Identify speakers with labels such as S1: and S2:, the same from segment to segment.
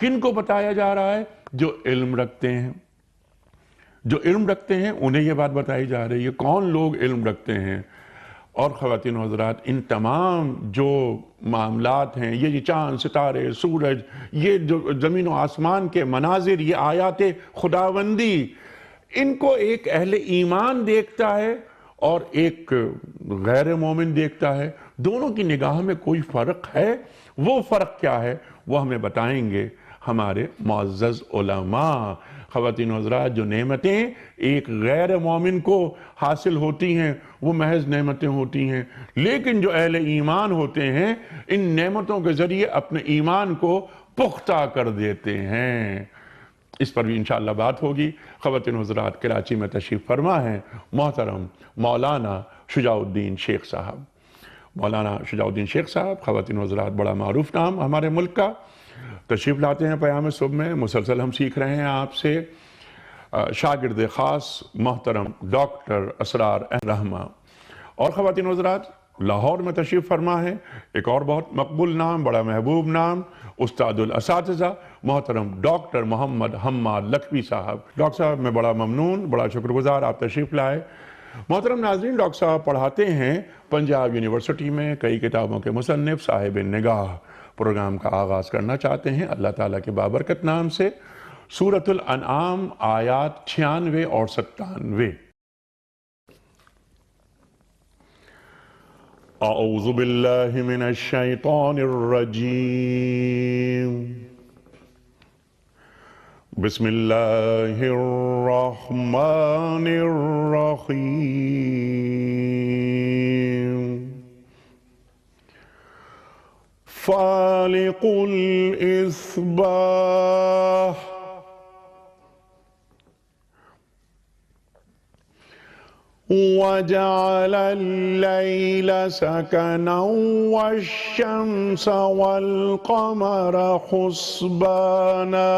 S1: کن کو بتایا جا رہا ہے؟ جو علم رکھتے ہیں، جو علم رکھتے ہیں انہیں یہ بات بتائی جا رہی ہے۔ کون لوگ علم رکھتے ہیں؟ اور خواتین و حضرات، ان تمام جو معاملات ہیں، یہ چاند، ستارے، سورج، یہ جو زمین و آسمان کے مناظر، یہ آیات خداوندی، ان کو ایک اہل ایمان دیکھتا ہے اور ایک غیر مومن دیکھتا ہے۔ دونوں کی نگاہ میں کوئی فرق ہے؟ وہ فرق کیا ہے؟ وہ ہمیں بتائیں گے ہمارے معزز علماء۔ خواتین و حضرات، جو نعمتیں ایک غیر مومن کو حاصل ہوتی ہیں وہ محض نعمتیں ہوتی ہیں، لیکن جو اہل ایمان ہوتے ہیں ان نعمتوں کے ذریعے اپنے ایمان کو پختہ کر دیتے ہیں۔ اس پر بھی انشاءاللہ بات ہوگی۔ خواتین و حضرات، کراچی میں تشریف فرما ہیں محترم مولانا شجاع الدین شیخ صاحب۔ مولانا شجاع الدین شیخ صاحب، خواتین و حضرات، بڑا معروف نام ہمارے ملک کا، تشریف لاتے ہیں پیام صبح میں۔ مسلسل ہم سیکھ رہے ہیں آپ سے۔ شاگرد خاص محترم ڈاکٹر اسرار رحمہ۔ اور خواتین و حضرات، لاہور میں تشریف فرما ہے ایک اور بہت مقبول نام، بڑا محبوب نام، استاد الاساتذہ محترم ڈاکٹر محمد حماد لکھوی صاحب۔ ڈاکٹر صاحب، میں بڑا ممنون، بڑا شکر گزار آپ تشریف لائے۔ محترم ناظرین، ڈاکٹر صاحب پڑھاتے ہیں پنجاب یونیورسٹی میں، کئی کتابوں کے مصنف، صاحب نگاہ۔ پروگرام کا آغاز کرنا چاہتے ہیں اللہ تعالیٰ کے بابرکت نام سے، سورۃ الانعام آیات 96 اور 97۔ اعوذ باللہ من الشیطان الرجیم، بسم اللہ الرحمن الرحیم۔ فالق الإصباح وجعل الليل سكنا والشمس والقمر حسبانا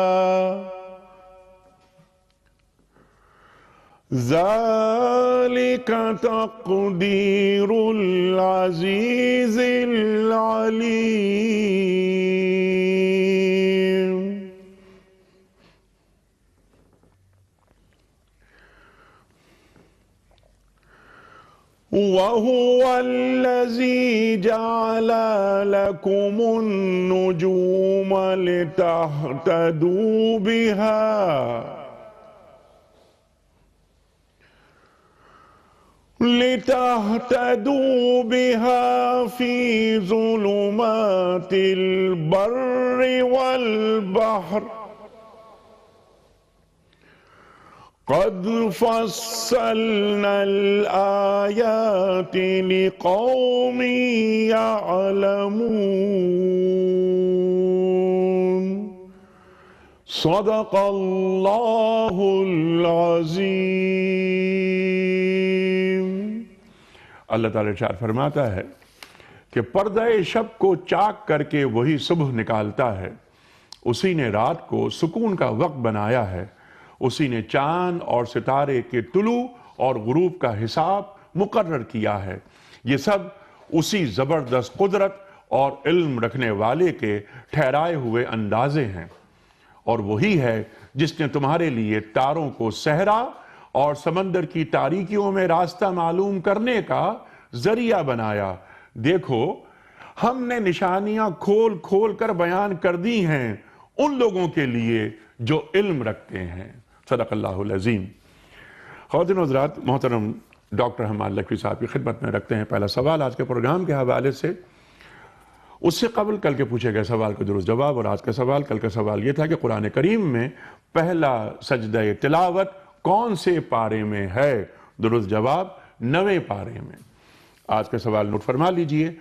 S1: ذلك تقدير العزيز العليم۔ وهو الذي جعل لكم النجوم لتهتدوا بها في ظلمات البر والبحر قد فصلنا الآيات لقوم يعلمون۔ صدق اللہ العظیم۔ اللہ تعالیٰ ارشاد فرماتا ہے کہ پردہ شب کو چاک کر کے وہی صبح نکالتا ہے، اسی نے رات کو سکون کا وقت بنایا ہے، اسی نے چاند اور ستارے کے طلوع اور غروب کا حساب مقرر کیا ہے۔ یہ سب اسی زبردست قدرت اور علم رکھنے والے کے ٹھہرائے ہوئے اندازے ہیں، اور وہی ہے جس نے تمہارے لیے تاروں کو صحرا اور سمندر کی تاریکیوں میں راستہ معلوم کرنے کا ذریعہ بنایا۔ دیکھو، ہم نے نشانیاں کھول کھول کر بیان کر دی ہیں ان لوگوں کے لیے جو علم رکھتے ہیں۔ صدق اللہ العظیم۔ خواتین و حضرات، محترم ڈاکٹر حماد لکھوی صاحب کی خدمت میں رکھتے ہیں پہلا سوال آج کے پروگرام کے حوالے سے۔ اس سے قبل کل کے پوچھے گئے سوال کا درست جواب، اور آج کا سوال، کل کا سوال یہ تھا کہ قرآن کریم میں پہلا سجدہ تلاوت کون سے پارے میں ہے؟ درست جواب 9ویں پارے میں۔ آج کا سوال نوٹ فرما لیجئے۔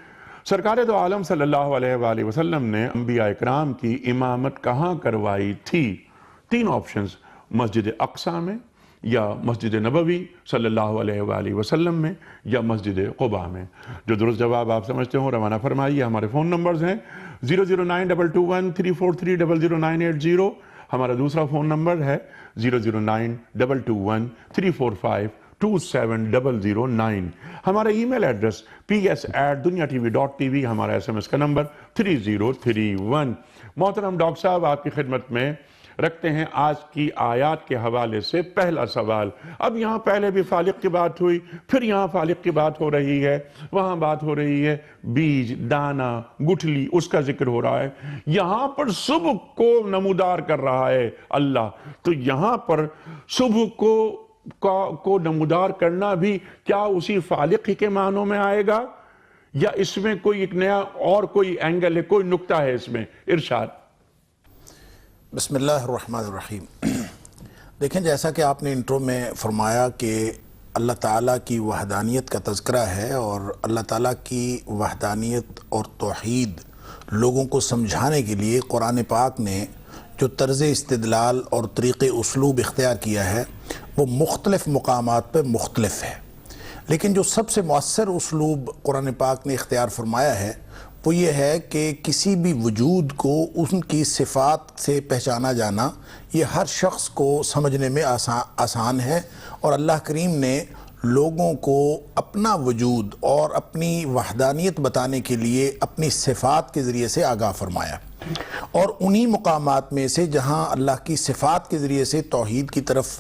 S1: سرکار دو عالم صلی اللہ علیہ وآلہ وسلم نے انبیاء اکرام کی امامت کہاں کروائی تھی؟ 3 آپشنز، مسجد اقصی میں، یا مسجد نبوی صلی اللہ علیہ وآلہ وسلم میں، یا مسجد قباء میں۔ جو درست جواب آپ سمجھتے ہوں روانہ فرمائیے۔ ہمارے فون نمبرز ہیں 009221343000980، ہمارا دوسرا فون نمبر ہے 009221345 2709. ہمارا ای میل ایڈریس ps@duniatv.tv. ہمارا SMS کا نمبر 3031. محترم ڈاکٹر صاحب آپ کی خدمت میں رکھتے ہیں آج کی آیات کے حوالے سے پہلا سوال. اب یہاں پہلے بھی فالق کی بات ہوئی، پھر یہاں فالق کی بات ہو رہی ہے، وہاں بات ہو رہی ہے بیج، دانہ، گٹھلی، اس کا ذکر ہو رہا ہے. یہاں پر صبح کو نمودار کر رہا ہے اللہ. تو یہاں پر صبح کو نمودار کرنا بھی کیا اسی فالق ہی کے معنوں میں آئے گا، یا اس میں کوئی ایک نیا اور کوئی اینگل ہے، کوئی نکتہ ہے اس میں؟ ارشاد.
S2: بسم اللہ الرحمن الرحیم. دیکھیں، جیسا کہ آپ نے انٹرو میں فرمایا کہ اللہ تعالیٰ کی وحدانیت کا تذکرہ ہے، اور اللہ تعالیٰ کی وحدانیت اور توحید لوگوں کو سمجھانے کے لیے قرآن پاک نے جو طرز استدلال اور طریق اسلوب اختیار کیا ہے وہ مختلف مقامات پہ مختلف ہے. لیکن جو سب سے مؤثر اسلوب قرآن پاک نے اختیار فرمایا ہے وہ یہ ہے کہ کسی بھی وجود کو ان کی صفات سے پہچانا جانا یہ ہر شخص کو سمجھنے میں آسان ہے، اور اللہ کریم نے لوگوں کو اپنا وجود اور اپنی وحدانیت بتانے کے لیے اپنی صفات کے ذریعے سے آگاہ فرمایا. اور انہی مقامات میں سے جہاں اللہ کی صفات کے ذریعے سے توحید کی طرف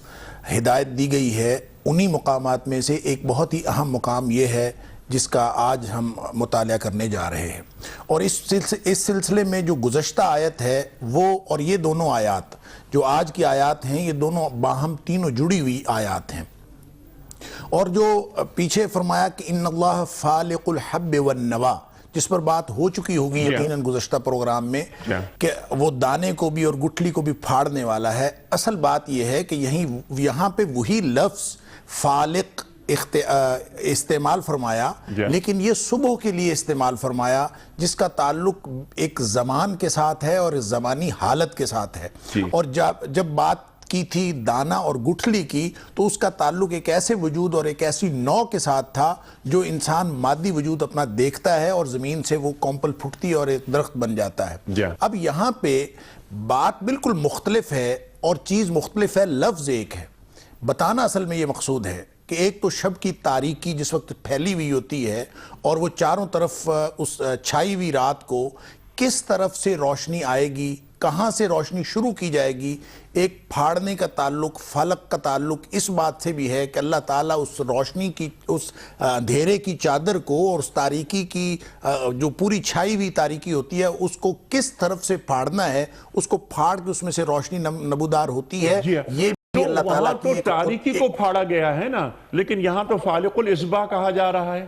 S2: ہدایت دی گئی ہے، انہی مقامات میں سے ایک بہت ہی اہم مقام یہ ہے جس کا آج ہم مطالعہ کرنے جا رہے ہیں. اور اس سلسلے میں جو گزشتہ آیت ہے وہ اور یہ دونوں آیات جو آج کی آیات ہیں، یہ دونوں باہم تینوں جڑی ہوئی آیات ہیں. اور جو پیچھے فرمایا کہ ان اللہ فالق الحب والنوا، جس پر بات ہو چکی ہوگی یقیناً گزشتہ پروگرام میں، کہ وہ دانے کو بھی اور گٹھلی کو بھی پھاڑنے والا ہے. اصل بات یہ ہے کہ یہاں پہ وہی لفظ فالق استعمال فرمایا، لیکن یہ صبح کے لیے استعمال فرمایا، جس کا تعلق ایک زمان کے ساتھ ہے اور زمانی حالت کے ساتھ ہے. اور جب بات کی تھی دانہ اور گٹھلی کی تو اس کا تعلق ایک ایسے وجود اور ایک ایسی نوع کے ساتھ تھا جو انسان مادی وجود اپنا دیکھتا ہے اور زمین سے وہ کونپل پھٹتی اور ایک درخت بن جاتا ہے. اب یہاں پہ بات بالکل مختلف ہے اور چیز مختلف ہے، لفظ ایک ہے. بتانا اصل میں یہ مقصود ہے کہ ایک تو شب کی تاریکی جس وقت پھیلی ہوئی ہوتی ہے اور وہ چاروں طرف اس چھائی ہوئی رات کو کس طرف سے روشنی آئے گی، کہاں سے روشنی شروع کی جائے گی. ایک پھاڑنے کا تعلق، فلق کا تعلق اس بات سے بھی ہے کہ اللہ تعالیٰ اس روشنی کی، اس اندھیرے کی چادر کو اور اس تاریکی کی جو پوری چھائی ہوئی تاریکی ہوتی ہے اس کو کس طرف سے پھاڑنا ہے، اس کو پھاڑ کے اس میں سے روشنی نمودار ہوتی ہے. یہ بھی اللہ تعالیٰ کی
S1: تو تاریکی کو پھاڑا گیا ہے نا، لیکن یہاں تو فالق الاصباح کہا جا رہا ہے.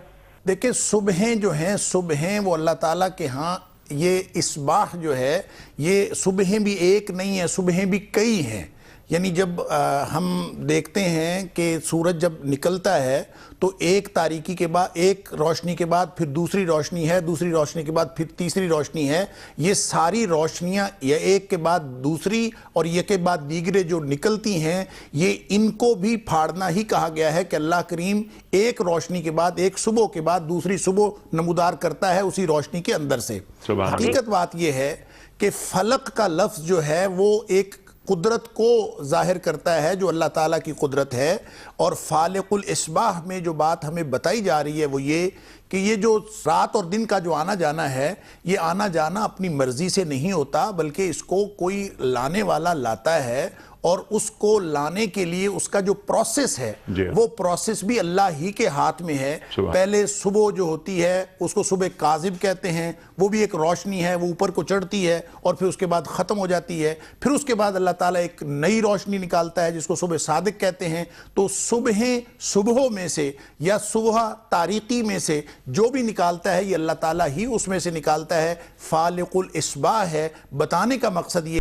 S2: دیکھیں، صبحیں جو ہیں صبحیں وہ اللہ تعالیٰ کے ہاں، یہ اصباح جو ہے یہ صبحیں بھی ایک نہیں ہے، صبحیں بھی کئی ہیں. یعنی جب ہم دیکھتے ہیں کہ سورج جب نکلتا ہے تو ایک تاریکی کے بعد، ایک روشنی کے بعد پھر دوسری روشنی ہے، دوسری روشنی کے بعد پھر تیسری روشنی ہے. یہ ساری روشنیاں یا ایک کے بعد دوسری اور یہ کے بعد دیگرے جو نکلتی ہیں، یہ ان کو بھی پھاڑنا ہی کہا گیا ہے کہ اللہ کریم ایک روشنی کے بعد، ایک صبح کے بعد دوسری صبح نمودار کرتا ہے اسی روشنی کے اندر سے. حقیقت بات یہ ہے کہ فلق کا لفظ جو ہے وہ ایک قدرت کو ظاہر کرتا ہے جو اللہ تعالیٰ کی قدرت ہے. اور فالق الاصباح میں جو بات ہمیں بتائی جا رہی ہے وہ یہ کہ یہ جو رات اور دن کا جو آنا جانا ہے، یہ آنا جانا اپنی مرضی سے نہیں ہوتا، بلکہ اس کو کوئی لانے والا لاتا ہے. اور اس کو لانے کے لیے اس کا جو پروسیس ہے وہ پروسیس بھی اللہ ہی کے ہاتھ میں ہے. پہلے صبح جو ہوتی ہے اس کو صبح کاذب کہتے ہیں، وہ بھی ایک روشنی ہے، وہ اوپر کو چڑھتی ہے اور پھر اس کے بعد ختم ہو جاتی ہے. پھر اس کے بعد اللہ تعالیٰ ایک نئی روشنی نکالتا ہے جس کو صبح صادق کہتے ہیں. تو صبحوں میں سے یا صبح تاریکی میں سے جو بھی نکالتا ہے یہ اللہ تعالیٰ ہی اس میں سے نکالتا ہے. فالق الاصباح ہے. بتانے کا مقصد یہ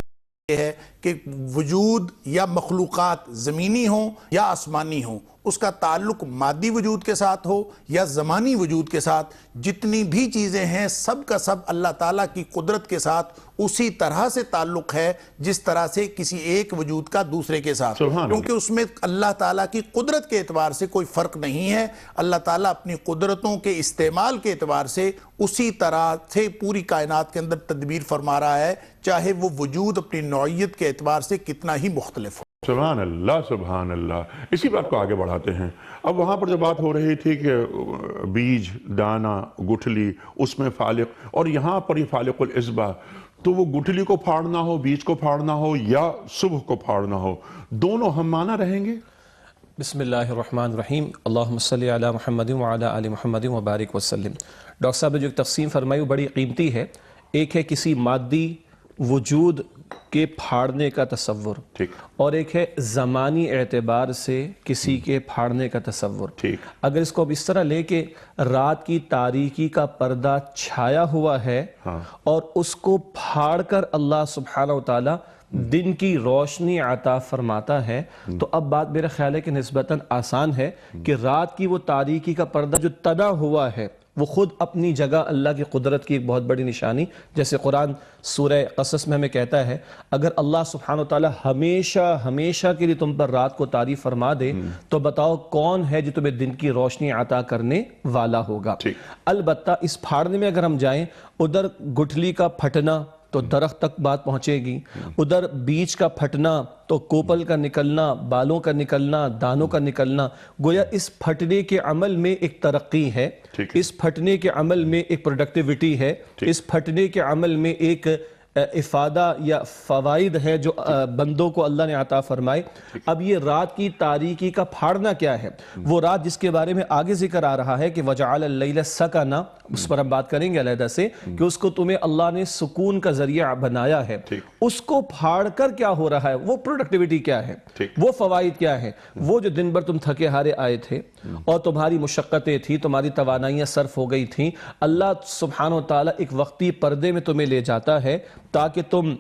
S2: ہے کہ وجود یا مخلوقات زمینی ہوں یا آسمانی ہوں، اس کا تعلق مادی وجود کے ساتھ ہو یا زمانی وجود کے ساتھ، جتنی بھی چیزیں ہیں سب کا سب اللہ تعالیٰ کی قدرت کے ساتھ اسی طرح سے تعلق ہے جس طرح سے کسی ایک وجود کا دوسرے کے ساتھ، کیونکہ اس میں اللہ تعالیٰ کی قدرت کے اعتبار سے کوئی فرق نہیں ہے. اللہ تعالیٰ اپنی قدرتوں کے استعمال کے اعتبار سے اسی طرح سے پوری کائنات کے اندر تدبیر فرما رہا ہے، چاہے وہ وجود اپنی نوعیت کے اعتبار سے کتنا ہی مختلف ہو.
S1: سبحان اللہ سبحان اللہ. اسی بات کو آگے بڑھاتے ہیں. اب وہاں پر جو بات ہو رہی تھی کہ بیج، دانہ، گٹھلی، اس میں فالق، اور یہاں پر یہ فالق العصبہ، تو وہ گٹھلی کو پھاڑنا ہو، بیج کو پھاڑنا ہو یا صبح کو پھاڑنا ہو، دونوں ہم معنی رہیں گے.
S3: بسم اللہ الرحمن الرحیم. اللہم صلی علی محمد وعلی آل محمد وبارک وسلم. ڈاکٹر صاحب نے جو تقسیم فرمائی وہ بڑی قیمتی ہے. ایک ہے کسی مادی وجود کے پھاڑنے کا تصور،
S1: ٹھیک،
S3: اور ایک ہے زمانی اعتبار سے کسی کے پھاڑنے کا تصور.
S1: ٹھیک.
S3: اگر اس کو اب اس طرح لے کہ رات کی تاریکی کا پردہ چھایا ہوا ہے اور اس کو پھاڑ کر اللہ سبحانہ وتعالی دن کی روشنی عطا فرماتا ہے، تو اب بات میرا خیال ہے کہ نسبتاً آسان ہے کہ رات کی وہ تاریکی کا پردہ جو تنا ہوا ہے وہ خود اپنی جگہ اللہ کی قدرت کی ایک بہت بڑی نشانی، جیسے قرآن سورہ قصص میں ہمیں کہتا ہے اگر اللہ سبحانہ وتعالی ہمیشہ ہمیشہ کے لیے تم پر رات کو طاری فرما دے تو بتاؤ کون ہے جو تمہیں دن کی روشنی عطا کرنے والا ہوگا. البتہ اس پھاڑنے میں اگر ہم جائیں، ادھر گٹھلی کا پھٹنا تو درخت تک بات پہنچے گی، ادھر بیج کا پھٹنا تو کوپل کا نکلنا، بالوں کا نکلنا، دانوں کا نکلنا. گویا اس پھٹنے کے عمل میں ایک ترقی ہے، اس پھٹنے کے عمل میں ایک پروڈکٹیوٹی ہے، اس پھٹنے کے عمل میں ایک افادہ یا فوائد ہے جو بندوں کو اللہ نے عطا فرمائے. اب یہ رات کی تاریکی کا پھاڑنا کیا ہے؟ وہ رات جس کے بارے میں آگے ذکر آ رہا ہے کہ وَجَعَلَ اللَّيْلَ سَكَنًا، اس پر ہم بات کریں گے علیحدہ سے کہ اس کو تمہیں اللہ نے سکون کا ذریعہ بنایا ہے. اس کو پھاڑ کر کیا ہو رہا ہے؟ وہ پروڈکٹیوٹی کیا ہے؟ وہ فوائد کیا ہے؟ وہ جو دن بھر تم تھکے ہارے آئے تھے اور تمہاری مشقتیں تھیں، تمہاری توانائیاں صرف ہو گئی تھیں، اللہ سبحانہ وتعالی ایک وقتی پردے میں تمہیں لے جاتا ہے تاکہ تم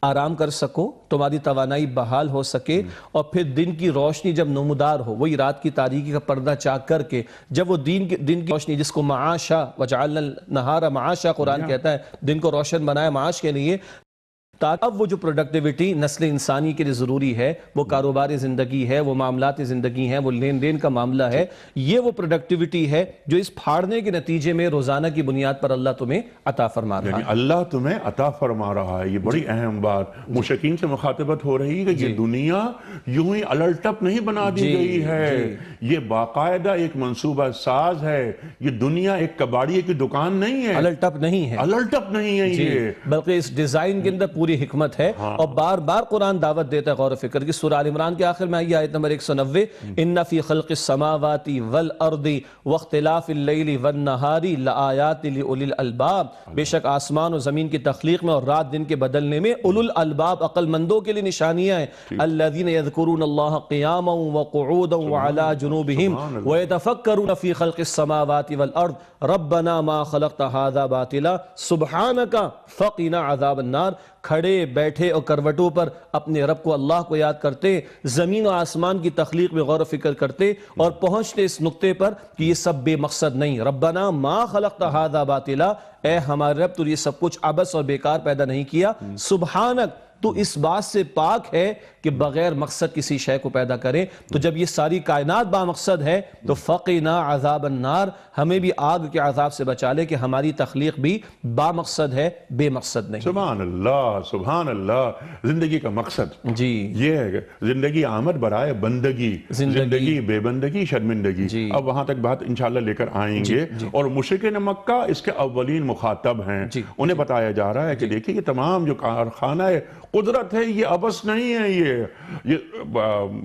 S3: آرام کر سکو، تمہاری توانائی بحال ہو سکے، اور پھر دن کی روشنی جب نمودار ہو، وہی رات کی تاریکی کا پردہ چاک کر کے جب وہ دن کی روشنی جس کو معاشا وجعلنا النہار معاشا قرآن کہتا ہے، دن کو روشن بنایا معاش کے لیے، تاکہ اب وہ جو پروڈکٹیوٹی نسل انسانی کے لیے ضروری ہے، وہ کاروباری زندگی ہے، وہ معاملات زندگی ہیں، وہ لین دین کا معاملہ ہے، یہ وہ پروڈکٹیوٹی ہے جو اس پھاڑنے کے نتیجے میں روزانہ کی بنیاد پر اللہ تمہیں عطا فرما رہا ہے.
S1: یعنی اللہ تمہیں عطا فرما رہا ہے. یہ بڑی اہم بات مشرکین سے مخاطبت ہو رہی ہے کہ یہ دنیا یوں ہی الٹپ نہیں بنا دی گئی ہے، یہ باقاعدہ ایک منصوبہ ساز ہے. یہ دنیا ایک کباڑیے کی دکان نہیں ہے،
S3: الٹپ نہیں ہے،
S1: الٹپ نہیں ہے، یہ
S3: بلکہ اس ڈیزائن کے اندر پوری حکمت ہے. اور بار بار قرآن دعوت دیتا ہے غور و فکر کی. سورہ آل عمران کے آخر میں آئی آیت نمبر 190 ان فی خلق السماوات والارض واختلاف اللیل والنہار لآیات لأولی الالباب، بے شک آسمان و زمین کی تخلیق میں اور رات دن کے بدلنے میں اولو الالباب عقل مندوں کے لیے نشانیاں ہیں. الذین یذکرون اللہ قیاما وقعودا وعلی جنوبہم ویتفکرون فی خلق السماوات والارض ربنا ما خلقت ھذا باطلا سبحانک فقنا عذاب النار. کھڑے بیٹھے اور کروٹوں پر اپنے رب کو اللہ کو یاد کرتے، زمین و آسمان کی تخلیق میں غور و فکر کرتے اور پہنچتے اس نقطے پر کہ یہ سب بے مقصد نہیں. ربنا ما خلقت ھذا باطلا، اے ہمارے رب تو یہ سب کچھ عبث اور بیکار پیدا نہیں کیا. سبحانک، تو اس بات سے پاک ہے کہ بغیر مقصد کسی شے کو پیدا کرے. تو جب یہ ساری کائنات با مقصد ہے تو فقنا عذاب النار، ہمیں بھی آگ کے عذاب سے بچا لے کہ ہماری تخلیق بھی با مقصد ہے، بے مقصد نہیں.
S1: سبحان اللہ سبحان اللہ. زندگی کا مقصد
S3: جی
S1: یہ ہے کہ زندگی آمد برائے بندگی، زندگی بے بندگی شرمندگی. اب وہاں تک بات انشاءاللہ لے کر آئیں گے. اور مشرکین مکہ اس کے اولین مخاطب ہیں. انہیں بتایا جا رہا ہے کہ دیکھیں یہ تمام جو کارخانہ قدرت ہے یہ عبث نہیں ہے. یہ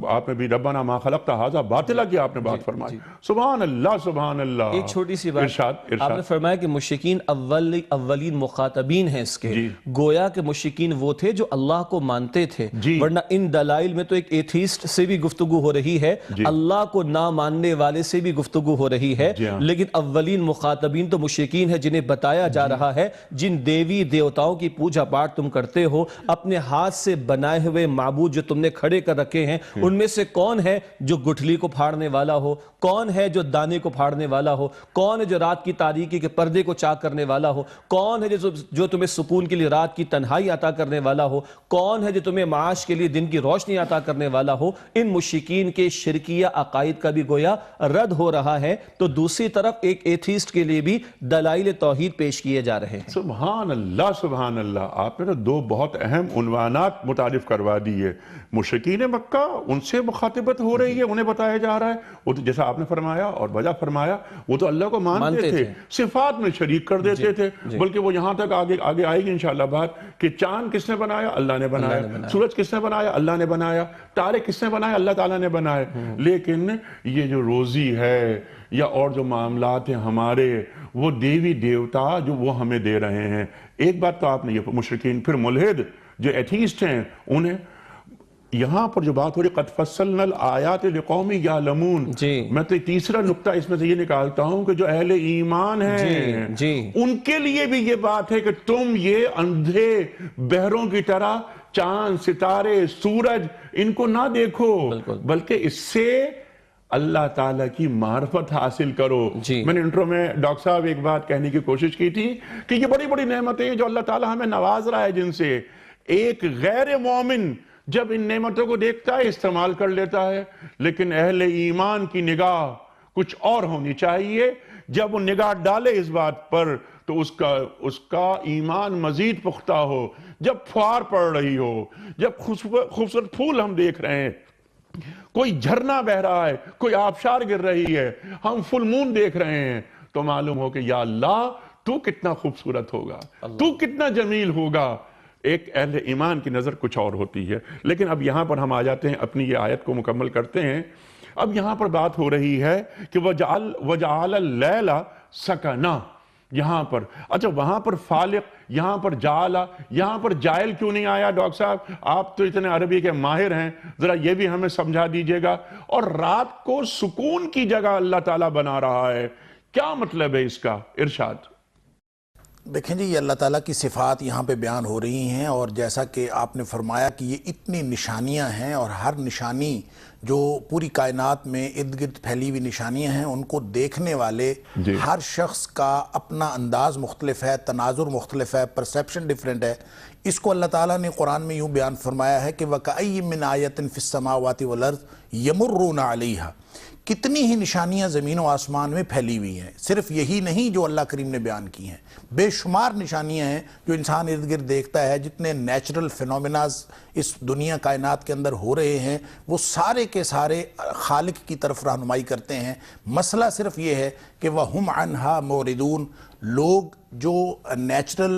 S1: آپ نے بھی ربنا ما خلقت ھذا باطلا کی آپ نے بات فرمائی. سبحان اللہ سبحان اللہ.
S3: ایک چھوٹی سی بات، آپ نے فرمایا کہ مشرکین اولین مخاطبین ہیں اس کے. گویا کہ مشرکین وہ تھے جو اللہ کو مانتے تھے، ورنہ ان دلائل میں تو ایک ایتھیسٹ سے بھی گفتگو ہو رہی ہے، اللہ کو نہ ماننے والے سے بھی گفتگو ہو رہی ہے. لیکن اولین مخاطبین تو مشرکین ہیں جنہیں بتایا جا رہا ہے جن دیوی دیوتاؤں کی پوجا پاٹ تم کرتے ہو، اپنے ہاتھ سے بنائے ہوئے معبود جو تم نے کھڑے کر رکھے ہیں، ان میں سے کون ہے جو گٹھلی کو پھاڑنے والا ہو، کون ہے جو دانے کو پھاڑنے والا ہو، کون ہے جو رات کی تاریکی کے پردے کو چاک کرنے والا ہو، کون ہے جو تمہیں سکون کے لیے رات کی تنہائی عطا کرنے والا ہو، کون ہے جو تمہیں معاش کے لیے دن کی روشنی عطا کرنے والا ہو. ان مشرکین کے شرکیہ عقائد کا بھی گویا رد ہو رہا ہے. تو دوسری طرف ایک ایتھیسٹ کے لیے بھی دلائل توحید پیش کیے جا رہے ہیں.
S1: سبحان اللہ سبحان اللہ. آپ نے تو دو بہت اہم عنوانات متعارف کروا دیے. مشرکین مکہ ان سے مخاطبت ہو رہی ہے, انہیں بتایا جا رہا ہے وہ تو جیسا آپ نے فرمایا اور وجہ فرمایا, وہ تو اللہ کو مانتے تھے, صفات میں شریک کر دیتے تھے. بلکہ وہ یہاں تک آگے آئے گی انشاءاللہ بات کہ چاند کس نے بنایا؟ اللہ نے بنایا. سورج کس نے بنایا؟ اللہ نے بنایا. تارے کس نے بنایا؟ اللہ تعالیٰ نے بنائے. لیکن یہ جو روزی ہے یا اور جو معاملات ہیں ہمارے, وہ دیوی دیوتا جو وہ ہمیں دے رہے ہیں. ایک بات تو آپ نے یہ مشرکین, پھر ملحد جو ایتھیسٹ ہیں انہیں یہاں پر جو بات ہو رہی قد فصلنا الآیات لقوم یعلمون, میں تو تیسرا نقطہ اس میں سے یہ نکالتا ہوں کہ جو اہل ایمان ہیں ان کے لیے بھی یہ بات ہے کہ تم یہ اندھے بہروں کی طرح چاند, ستارے, سورج ان کو نہ دیکھو, بلکہ اس سے اللہ تعالیٰ کی معرفت حاصل کرو. میں نے انٹرو میں ڈاکٹر صاحب ایک بات کہنے کی کوشش کی تھی کہ یہ بڑی بڑی نعمتیں ہیں جو اللہ تعالیٰ ہمیں نواز رہا ہے جن سے. ایک غیر مومن جب ان نعمتوں کو دیکھتا ہے استعمال کر لیتا ہے, لیکن اہل ایمان کی نگاہ کچھ اور ہونی چاہیے. جب وہ نگاہ ڈالے اس بات پر تو اس کا ایمان مزید پختہ ہو. جب پھوار پڑ رہی ہو, جب خوبصورت پھول ہم دیکھ رہے ہیں, کوئی جھرنا بہ رہا ہے, کوئی آبشار گر رہی ہے, ہم فل مون دیکھ رہے ہیں, تو معلوم ہو کہ یا اللہ تو کتنا خوبصورت ہوگا, تو کتنا جمیل ہوگا. ایک اہل ایمان کی نظر کچھ اور ہوتی ہے. لیکن اب یہاں پر ہم آ جاتے ہیں, اپنی یہ آیت کو مکمل کرتے ہیں. اب یہاں پر بات ہو رہی ہے کہ وَجَعَلَ اللَّيْلَ سَكَنًا, یہاں پر اچھا وہاں پر فالق, یہاں پر جعلا, یہاں پر جائل کیوں نہیں آیا؟ ڈاکٹر صاحب آپ تو اتنے عربی کے ماہر ہیں, ذرا یہ بھی ہمیں سمجھا دیجئے گا. اور رات کو سکون کی جگہ اللہ تعالیٰ بنا رہا ہے, کیا مطلب ہے اس کا؟ ارشاد.
S2: دیکھیں جی, یہ اللہ تعالیٰ کی صفات یہاں پہ بیان ہو رہی ہیں, اور جیسا کہ آپ نے فرمایا کہ یہ اتنی نشانیاں ہیں, اور ہر نشانی جو پوری کائنات میں ارد گرد پھیلی ہوئی نشانیاں ہیں, ان کو دیکھنے والے ہر شخص کا اپنا انداز مختلف ہے, تناظر مختلف ہے, پرسیپشن ڈیفرنٹ ہے. اس کو اللہ تعالیٰ نے قرآن میں یوں بیان فرمایا ہے کہ وَكَأَيٍّ مِّنْ آیَةٍ فِي السَّمَاوَاتِ وَالْأَرْضِ يَمُرُّونَ عَلَيْهَا, کتنی ہی نشانیاں زمین و آسمان میں پھیلی ہوئی ہیں. صرف یہی نہیں جو اللہ کریم نے بیان کی ہیں, بے شمار نشانیاں ہیں جو انسان ارد گرد دیکھتا ہے. جتنے نیچرل فینومیناز اس دنیا کائنات کے اندر ہو رہے ہیں وہ سارے کے سارے خالق کی طرف رہنمائی کرتے ہیں. مسئلہ صرف یہ ہے کہ وَهُمْ عَنْهَا مُعْرِضُونَ, لوگ جو نیچرل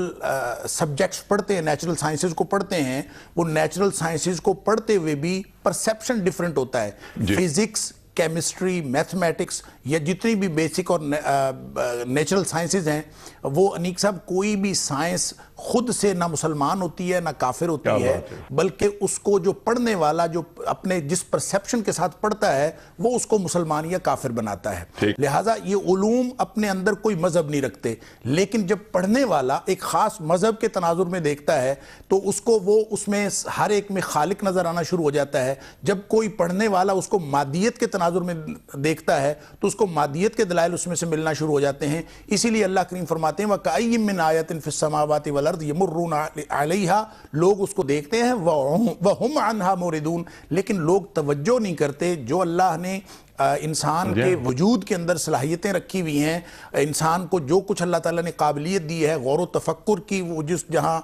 S2: سبجیکٹس پڑھتے ہیں, نیچرل سائنسز کو پڑھتے ہیں, وہ نیچرل سائنسز کو پڑھتے ہوئے بھی پرسیپشن ڈیفرنٹ ہوتا ہے. فزکس, کیمسٹری, میتھمیٹکس یا جتنی بھی بیسک اور نیچرل سائنسز ہیں, وہ انیک صاحب کوئی بھی سائنس خود سے نہ مسلمان ہوتی ہے نہ کافر ہوتی ہے, بلکہ اس کو جو پڑھنے والا جو اپنے جس پرسیپشن کے ساتھ پڑھتا ہے وہ اس کو مسلمان یا کافر بناتا ہے. لہٰذا یہ علوم اپنے اندر کوئی مذہب نہیں رکھتے, لیکن جب پڑھنے والا ایک خاص مذہب کے تناظر میں دیکھتا ہے تو اس کو وہ اس میں ہر ایک میں خالق نظر آنا شروع ہو جاتا ہے. جب کوئی پڑھنے والا اس کو مادیت کے تناظر میں دیکھتا ہے تو اس کو مادیت کے دلائل اس میں سے ملنا شروع ہو جاتے ہیں. اسی لیے اللہ کریم فرماتے ہیں وَكَأَيٍّ مِّنْ آیَةٍ فِي السَّمَاوَاتِ وَالْأَرْضِ يَمُرُّونَ عَلَيْهَا, لوگ اس کو دیکھتے ہیں وَهُمْ عَنْهَا مُعْرِضُونَ, لیکن لوگ توجہ نہیں کرتے. جو اللہ نے انسان کے وجود کے اندر صلاحیتیں رکھی ہوئی ہیں, انسان کو جو کچھ اللہ تعالیٰ نے قابلیت دی ہے غور و تفکر کی, وہ جس جہاں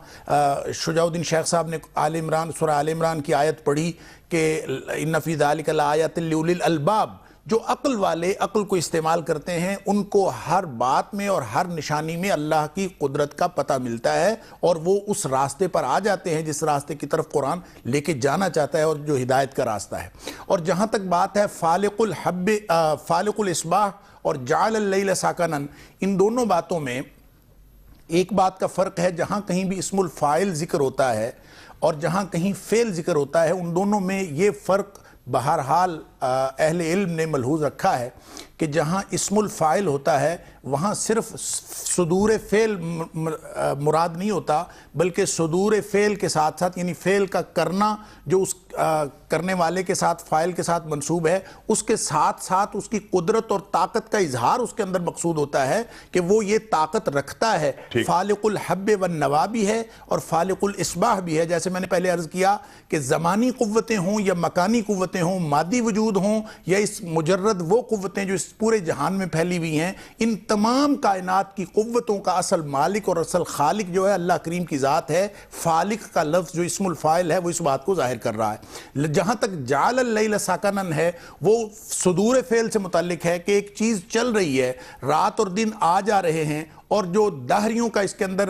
S2: شجاع الدین شیخ صاحب نے سورہ آل عمران کی آیت پڑھی کہ اِنَّ فِي ذَلِكَ لَآیَاتٍ لِأُولِي الْأَلْبَابِ, جو عقل والے عقل کو استعمال کرتے ہیں ان کو ہر بات میں اور ہر نشانی میں اللہ کی قدرت کا پتہ ملتا ہے, اور وہ اس راستے پر آ جاتے ہیں جس راستے کی طرف قرآن لے کے جانا چاہتا ہے, اور جو ہدایت کا راستہ ہے. اور جہاں تک بات ہے فالق الاسباح اور جعل اللیل ساکنن, ان دونوں باتوں میں ایک بات کا فرق ہے. جہاں کہیں بھی اسم الفاعل ذکر ہوتا ہے اور جہاں کہیں فعل ذکر ہوتا ہے, ان دونوں میں یہ فرق بہرحال اہل علم نے ملحوظ رکھا ہے کہ جہاں اسم الفاعل ہوتا ہے وہاں صرف صدور فعل مراد نہیں ہوتا, بلکہ صدور فعل کے ساتھ ساتھ یعنی فعل کا کرنا جو اس کرنے والے کے ساتھ فاعل کے ساتھ منصوب ہے، اس کے ساتھ ساتھ اس کی قدرت اور طاقت کا اظہار اس کے اندر مقصود ہوتا ہے کہ وہ یہ طاقت رکھتا ہے. فالق الحب والنوا بھی ہے اور فالق الاصباح بھی ہے. جیسے میں نے پہلے عرض کیا کہ زمانی قوتیں ہوں یا مکانی قوتیں ہوں، مادی وجود ہوں یا اس مجرد وہ قوتیں جو اس پورے جہان میں پھیلی ہوئی ہیں، ان تمام کائنات کی قوتوں کا اصل مالک اور اصل خالق جو ہے اللہ کریم کی ذات ہے. فالق کا لفظ جو اسم الفاعل ہے وہ اس بات کو ظاہر کر رہا ہے. جہاں تک جعل اللیل ساکنن ہے، وہ صدور فعل سے متعلق ہے کہ ایک چیز چل رہی ہے، رات اور دن آ جا رہے ہیں. اور جو دہریوں کا اس کے اندر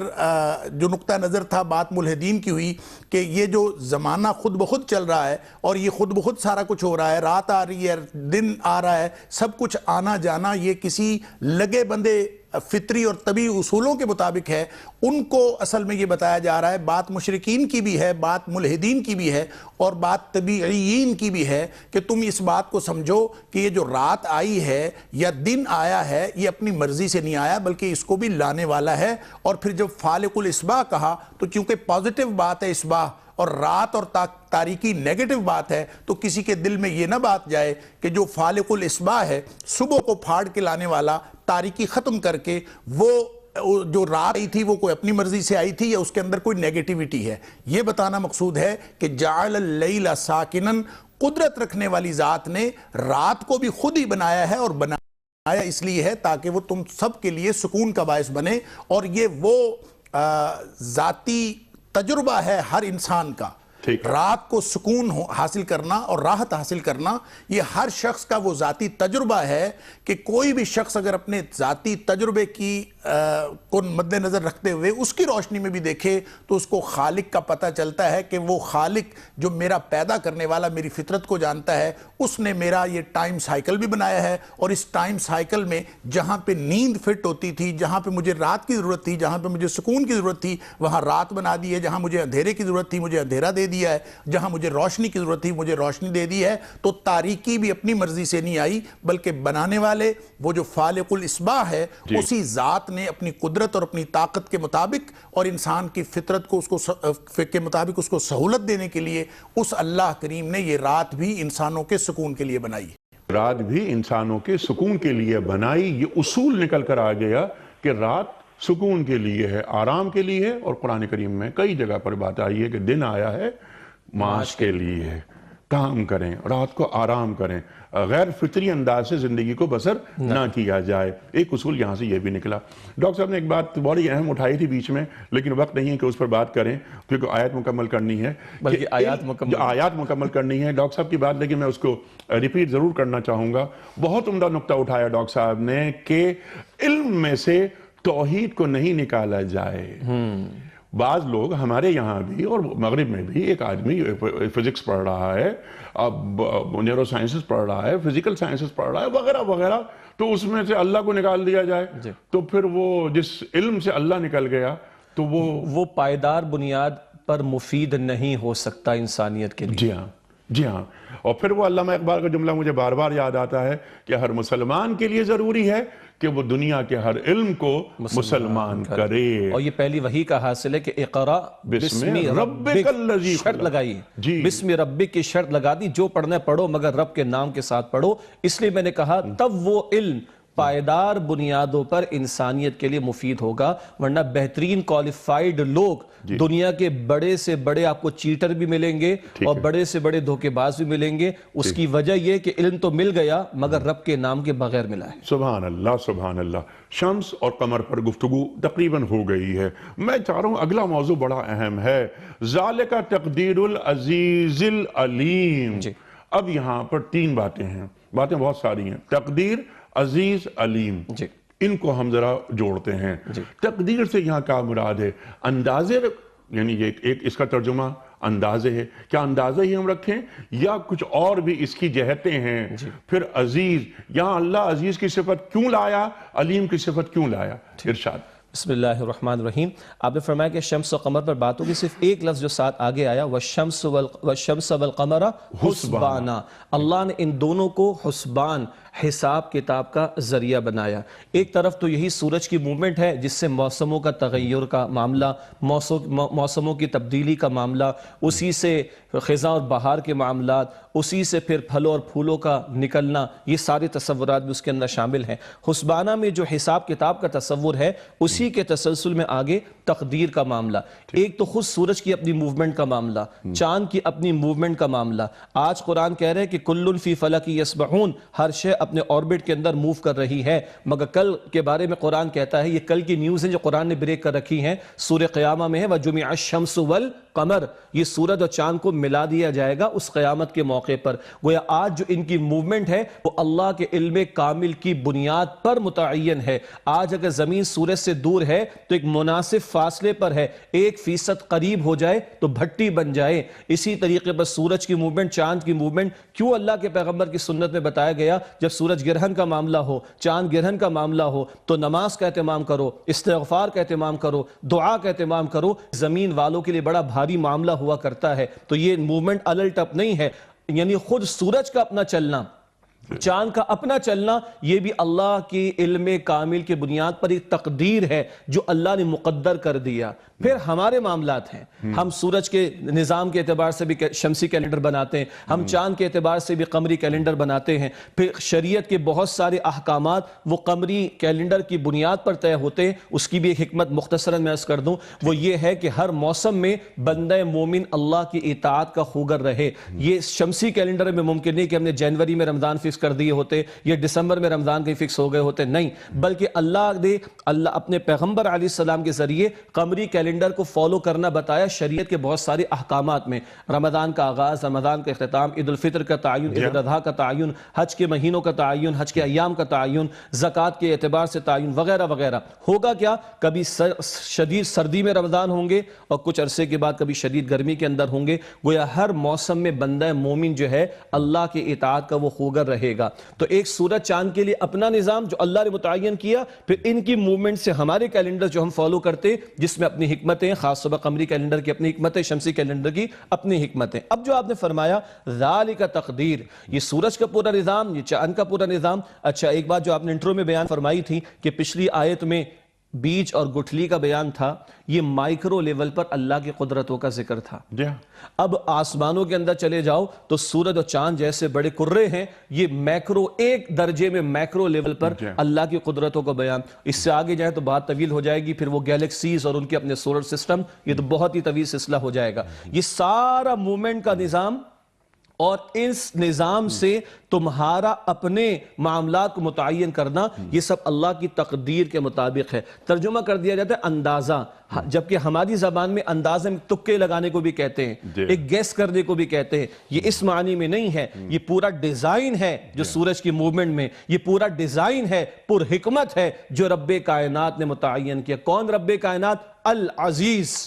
S2: جو نقطہ نظر تھا بات ملحدین کی ہوئی کہ یہ جو زمانہ خود بخود چل رہا ہے اور یہ خود بخود سارا کچھ ہو رہا ہے، رات آ رہی ہے، دن آ رہا ہے، سب کچھ آنا جانا یہ کسی لگے بندے فطری اور طبی اصولوں کے مطابق ہے. ان کو اصل میں یہ بتایا جا رہا ہے، بات مشرکین کی بھی ہے، بات ملحدین کی بھی ہے اور بات طبیعیین کی بھی ہے کہ تم اس بات کو سمجھو کہ یہ جو رات آئی ہے یا دن آیا ہے یہ اپنی مرضی سے نہیں آیا بلکہ اس کو بھی لانے والا ہے. اور پھر جب فالق الاصباح کہا تو چونکہ پازیٹیو بات ہے اصباح اور رات اور تاریکی نیگیٹو بات ہے، تو کسی کے دل میں یہ نہ بات جائے کہ جو فالق الاصباح ہے، صبح کو پھاڑ کے لانے والا، تاریکی ختم کر کے، وہ جو رات آئی تھی وہ کوئی اپنی مرضی سے آئی تھی یا اس کے اندر کوئی نیگیٹیوٹی ہے. یہ بتانا مقصود ہے کہ جعل اللیل ساکنن، قدرت رکھنے والی ذات نے رات کو بھی خود ہی بنایا ہے اور بنایا اس لیے ہے تاکہ وہ تم سب کے لیے سکون کا باعث بنے. اور یہ وہ ذاتی تجربہ ہے ہر انسان کا. رات کو سکون حاصل کرنا اور راحت حاصل کرنا یہ ہر شخص کا وہ ذاتی تجربہ ہے کہ کوئی بھی شخص اگر اپنے ذاتی تجربے کی کو مد نظر رکھتے ہوئے اس کی روشنی میں بھی دیکھے تو اس کو خالق کا پتہ چلتا ہے کہ وہ خالق جو میرا پیدا کرنے والا میری فطرت کو جانتا ہے، اس نے میرا یہ ٹائم سائیکل بھی بنایا ہے. اور اس ٹائم سائیکل میں جہاں پہ نیند فٹ ہوتی تھی، جہاں پہ مجھے رات کی ضرورت تھی، جہاں پہ مجھے سکون کی ضرورت تھی وہاں رات بنا دی ہے، جہاں مجھے اندھیرے کی ضرورت تھی مجھے اندھیرا دے دیا ہے، جہاں مجھے روشنی کی ضرورت تھی مجھے روشنی دے دی ہے. تو تاریکی بھی اپنی مرضی سے نہیں آئی بلکہ بنانے والے وہ جو فالق الاصباح ہے اسی ذات نے اپنی قدرت اور اپنی طاقت کے مطابق اور انسان کی فطرت کو اس کو کے مطابق اس کو سہولت دینے کے لیے اس اللہ کریم نے یہ رات بھی انسانوں کے سکون کے لیے بنائی.
S1: رات بھی انسانوں کے سکون کے لیے بنائی. یہ اصول نکل کر آ گیا کہ رات سکون کے لیے ہے، آرام کے لیے ہے. اور قرآن کریم میں کئی جگہ پر بات آئی ہے کہ دن آیا ہے معاش کے لیے ہے، کام کریں، رات کو آرام کریں، غیر فطری انداز سے زندگی کو بسر نہ کیا جائے. ایک اصول یہاں سے یہ بھی نکلا. ڈاکٹر صاحب نے ایک بات بڑی اہم اٹھائی تھی بیچ میں لیکن وقت نہیں ہے کہ اس پر بات کریں کیونکہ آیت مکمل کرنی ہے،
S3: بلکہ
S1: آیات مکمل کرنی ہے. ڈاکٹر صاحب کی بات لیکن میں اس کو ریپیٹ ضرور کرنا چاہوں گا. بہت عمدہ نقطہ اٹھایا ڈاکٹر صاحب نے کہ علم میں سے توحید کو نہیں نکالا جائے. بعض لوگ ہمارے یہاں بھی اور مغرب میں بھی، ایک آدمی فزکس پڑھ رہا ہے، اب نیورو سائنسز پڑھ رہا ہے، فزیکل سائنسز پڑھ رہا ہے وغیرہ وغیرہ، تو اس میں سے اللہ کو نکال دیا جائے تو پھر وہ جس علم سے اللہ نکل گیا تو وہ
S3: پائیدار بنیاد پر مفید نہیں ہو سکتا انسانیت کے لیے.
S1: جی ہاں. اور پھر وہ علامہ اقبال کا جملہ مجھے بار بار یاد آتا ہے کہ ہر مسلمان کے لیے ضروری ہے کہ وہ دنیا کے ہر علم کو مسلمان کرے.
S3: اور یہ پہلی وحی کا حاصل ہے کہ اقرا بسم ربک الذی شرط لگائی، بسم ربک کی شرط لگا دی، جو پڑھنا ہے پڑھو مگر رب کے نام کے ساتھ پڑھو. اس لیے میں نے کہا تب وہ علم پائیدار بنیادوں پر انسانیت کے لیے مفید ہوگا، ورنہ بہترین کوالیفائیڈ لوگ دنیا کے بڑے سے بڑے آپ کو چیٹر بھی ملیں گے اور بڑے سے بڑے دھوکے باز بھی ملیں گے. اس کی وجہ یہ کہ علم تو مل گیا مگر رب کے نام کے بغیر ملا ہے.
S1: سبحان اللہ سبحان اللہ. شمس اور قمر پر گفتگو تقریباً ہو گئی ہے. میں چاہ رہا ہوں اگلا موضوع بڑا اہم ہے، ذالک تقدیر العزیز العلیم. اب یہاں پر تین باتیں ہیں، باتیں بہت ساری ہیں، تقدیر، عزیز، علیم. ان کو ہم ذرا جوڑتے ہیں. تقدیر سے یہاں کیا مراد ہے؟ اندازے، یعنی ایک اس کا ترجمہ اندازے ہے، کیا اندازے ہی ہم رکھیں یا کچھ اور بھی اس کی جہتیں ہیں؟ پھر عزیز، یہاں اللہ عزیز کی صفت کیوں لایا، علیم کی صفت کیوں لایا؟ ارشاد.
S3: بسم اللہ الرحمن الرحیم. آپ نے فرمایا کہ شمس و قمر پر بات ہوگی، صرف ایک لفظ جو ساتھ آگے آیا والشمس والقمر حسبانا. اللہ نے ان دونوں کو حسبان، حساب کتاب کا ذریعہ بنایا۔ ایک طرف تو یہی سورج کی موومنٹ ہے جس سے موسموں کا تغیر کا معاملہ، موسموں کی تبدیلی کا معاملہ، اسی سے خزاں اور بہار کے معاملات، اسی سے پھر پھلوں اور پھولوں کا نکلنا، یہ سارے تصورات بھی اس کے اندر شامل ہیں۔ حسبانہ میں جو حساب کتاب کا تصور ہے اسی کے تسلسل میں آگے تقدیر کا معاملہ، ایک تو خود سورج کی اپنی موومنٹ کا معاملہ، چاند کی اپنی موومنٹ کا معاملہ۔ آج قرآن کہہ رہے ہیں کہ کل فی فلک یسبحون، ہر شے اپنے آربٹ کے اندر موو کر رہی ہے، مگر کل کے بارے میں قرآن کہتا ہے، یہ کل کی نیوز ہیں جو قرآن نے بریک کر رکھی ہیں، سورہ قیامہ میں ہے وَجُمِعَ الشَّمْسُ وَالْقَمَرُ، یہ سورج اور چاند کو ملا دیا جائے گا اس قیامت کے موقع پر۔ گویا آج جو ان کی موومنٹ ہے وہ اللہ کے علم کامل کی بنیاد پر متعین ہے۔ آج اگر زمین سورج سے دور ہے تو ایک مناسب فاصلے پر ہے، 1% قریب ہو جائے تو بھٹی بن جائے۔ اسی طریقے پر سورج کی موومنٹ، چاند کی موومنٹ کیوں اللہ کے پیغمبر کی سنت میں بتایا گیا، جب سورج گرہن کا معاملہ ہو، چاند گرہن کا معاملہ ہو تو نماز کا اہتمام کرو، استغفار کا اہتمام کرو، دعا کا اہتمام کرو۔ زمین والوں کے لیے بڑا بھاری معاملہ ہوا کرتا ہے، تو یہ موومنٹ الٹ اپ نہیں ہے، یعنی خود سورج کا اپنا چلنا، چاند کا اپنا چلنا، یہ بھی اللہ کی علم کامل کی بنیاد پر ایک تقدیر ہے جو اللہ نے مقدر کر دیا۔ پھر ہمارے معاملات ہیں، ہم سورج کے نظام کے اعتبار سے بھی شمسی کیلنڈر بناتے ہیں، ہم چاند کے اعتبار سے بھی قمری کیلنڈر بناتے ہیں، پھر شریعت کے بہت سارے احکامات وہ قمری کیلنڈر کی بنیاد پر طے ہوتے ہیں۔ اس کی بھی ایک حکمت مختصراً میں عرض کر دوں، وہ یہ ہے کہ ہر موسم میں بندہ مومن اللہ کی اطاعت کا خوگر رہے۔ یہ شمسی کیلنڈر میں ممکن نہیں کہ ہم نے جنوری میں رمضان فکس کر دیے ہوتے یا دسمبر میں رمضان کے فکس ہو گئے ہوتے، نہیں، بلکہ اللہ اپنے پیغمبر علیہ السلام کے ذریعے قمری کیلنڈر کو فالو کرنا بتایا شریعت کے بہت سارے احکامات میں۔ رمضان کا آغاز، رمضان کا اختتام، عید الفطر کا تعین، عید الاضحیٰ کا تعین، حج کے مہینوں کا تعین، حج کے ایام کا تعین، زکوٰۃ کے اعتبار سے تعین وغیرہ وغیرہ۔ ہوگا کیا، کبھی شدید سردی میں رمضان ہوں گے اور کچھ عرصے کے بعد کبھی شدید گرمی کے اندر ہوں گے۔ گویا ہر موسم میں بندہ مومن جو ہے اللہ کی اطاعت کا وہ خوگر رہے گا۔ تو ایک سورج چاند کے لیے اپنا نظام جو اللہ نے متعین کیا، پھر ان کی موومنٹ سے ہمارے کیلنڈر جو ہم فالو کرتے جس میں اپنی حکمتیں، خاص طور پر قمری کیلنڈر کی اپنی حکمتیں، شمسی کیلنڈر کی اپنی حکمتیں۔ اب جو آپ نے فرمایا ذالک تقدیر، یہ سورج کا پورا نظام، یہ چاند کا پورا نظام۔ اچھا، ایک بات جو آپ نے انٹرو میں بیان فرمائی تھی کہ پچھلی آیت میں بیج اور گٹھلی کا بیان تھا، یہ مائکرو لیول پر اللہ کی قدرتوں کا ذکر تھا۔ اب آسمانوں کے اندر چلے جاؤ تو سورج اور چاند جیسے بڑے کرے ہیں، یہ میکرو، ایک درجے میں میکرو لیول پر اللہ کی قدرتوں کو بیان۔ اس سے آگے جائیں تو بات طویل ہو جائے گی، پھر وہ گیلیکسیز اور ان کے اپنے سولر سسٹم، یہ تو بہت ہی طویل سلسلہ ہو جائے گا۔ یہ سارا موومنٹ کا نظام اور اس نظام سے تمہارا اپنے معاملات کو متعین کرنا، یہ سب اللہ کی تقدیر کے مطابق ہے۔ ترجمہ کر دیا جاتا ہے اندازہ، جبکہ ہماری زبان میں اندازے میں تکے لگانے کو بھی کہتے ہیں، ایک گیس کرنے کو بھی کہتے ہیں۔ یہ اس معنی میں نہیں ہے، یہ پورا ڈیزائن ہے جو سورج کی موومنٹ میں، یہ پورا ڈیزائن ہے، پر حکمت ہے جو رب کائنات نے متعین کیا۔ کون رب کائنات؟ العزیز،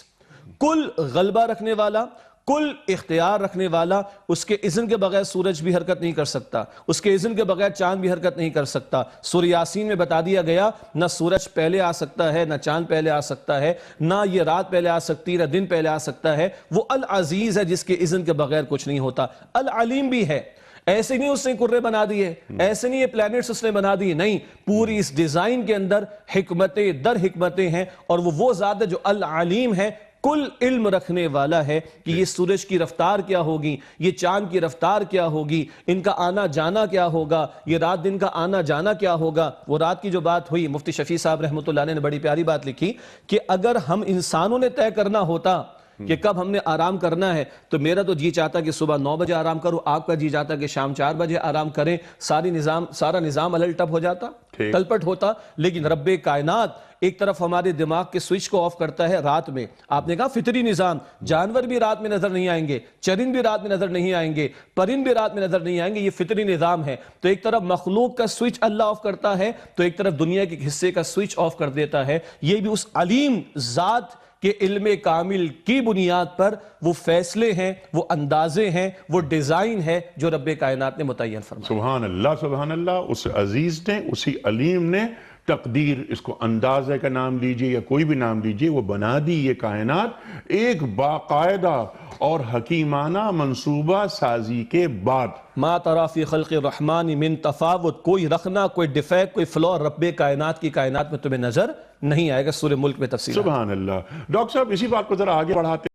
S3: کل غلبہ رکھنے والا، کل اختیار رکھنے والا۔ اس کے اذن کے بغیر سورج بھی حرکت نہیں کر سکتا، اس کے اذن کے بغیر چاند بھی حرکت نہیں کر سکتا۔ سورہ یاسین میں بتا دیا گیا، نہ سورج پہلے آ سکتا ہے، نہ چاند پہلے آ سکتا ہے، نہ یہ رات پہلے آ سکتی، نہ دن پہلے آ سکتا ہے۔ وہ العزیز ہے جس کے اذن کے بغیر کچھ نہیں ہوتا۔ العلیم بھی ہے، ایسے نہیں اس نے کرے بنا دیے، ایسے نہیں یہ پلانٹس اس نے بنا دیے، نہیں، پوری اس ڈیزائن کے اندر حکمتیں در حکمتیں ہیں، اور وہ ذات ہے جو العلیم ہے، کل علم رکھنے والا ہے کہ یہ سورج کی رفتار کیا ہوگی، یہ چاند کی رفتار کیا ہوگی، ان کا آنا جانا کیا ہوگا، یہ رات دن کا آنا جانا کیا ہوگا۔ وہ رات کی جو بات ہوئی، مفتی شفیع صاحب رحمۃ اللہ علیہ نے بڑی پیاری بات لکھی کہ اگر ہم انسانوں نے طے کرنا ہوتا کہ کب ہم نے آرام کرنا ہے، تو میرا تو جی چاہتا کہ صبح 9 بجے آرام کرو، آپ کا جی چاہتا کہ شام 4 بجے آرام کریں، سارا نظام الٹ اپ ہو جاتا، تلپٹ ہوتا۔ لیکن رب کائنات ایک طرف ہمارے دماغ کے سوئچ کو آف کرتا ہے رات میں۔ آپ نے کہا فطری نظام، جانور بھی رات میں نظر نہیں آئیں گے، چرند بھی رات میں نظر نہیں آئیں گے، پرند بھی رات میں نظر نہیں آئیں گے، یہ فطری نظام ہے۔ تو ایک طرف مخلوق کا سوئچ اللہ آف کرتا ہے، تو ایک طرف دنیا کے حصے کا سوئچ آف کر دیتا ہے۔ یہ بھی اس علیم ذات کہ علم کامل کی بنیاد پر وہ فیصلے ہیں، وہ اندازے ہیں، وہ ڈیزائن ہے جو رب کائنات نے متعین فرمایا۔
S1: سبحان اللہ، سبحان اللہ۔ اس عزیز نے، اسی علیم نے تقدیر اس کو اندازہ کا نام لیجئے یا کوئی بھی نام لیجئے، وہ بنا دی یہ کائنات ایک باقاعدہ اور حکیمانہ منصوبہ سازی کے بعد۔
S3: ما ترا فی خلق الرحمن من تفاوت، کوئی رخنا، کوئی ڈیفیکٹ، کوئی فلو رب کائنات کی کائنات میں تمہیں نظر نہیں آئے گا۔ سورہ ملک میں تفصیل۔
S1: سبحان اللہ۔ ڈاکٹر صاحب اسی بات کو ذرا آگے بڑھاتے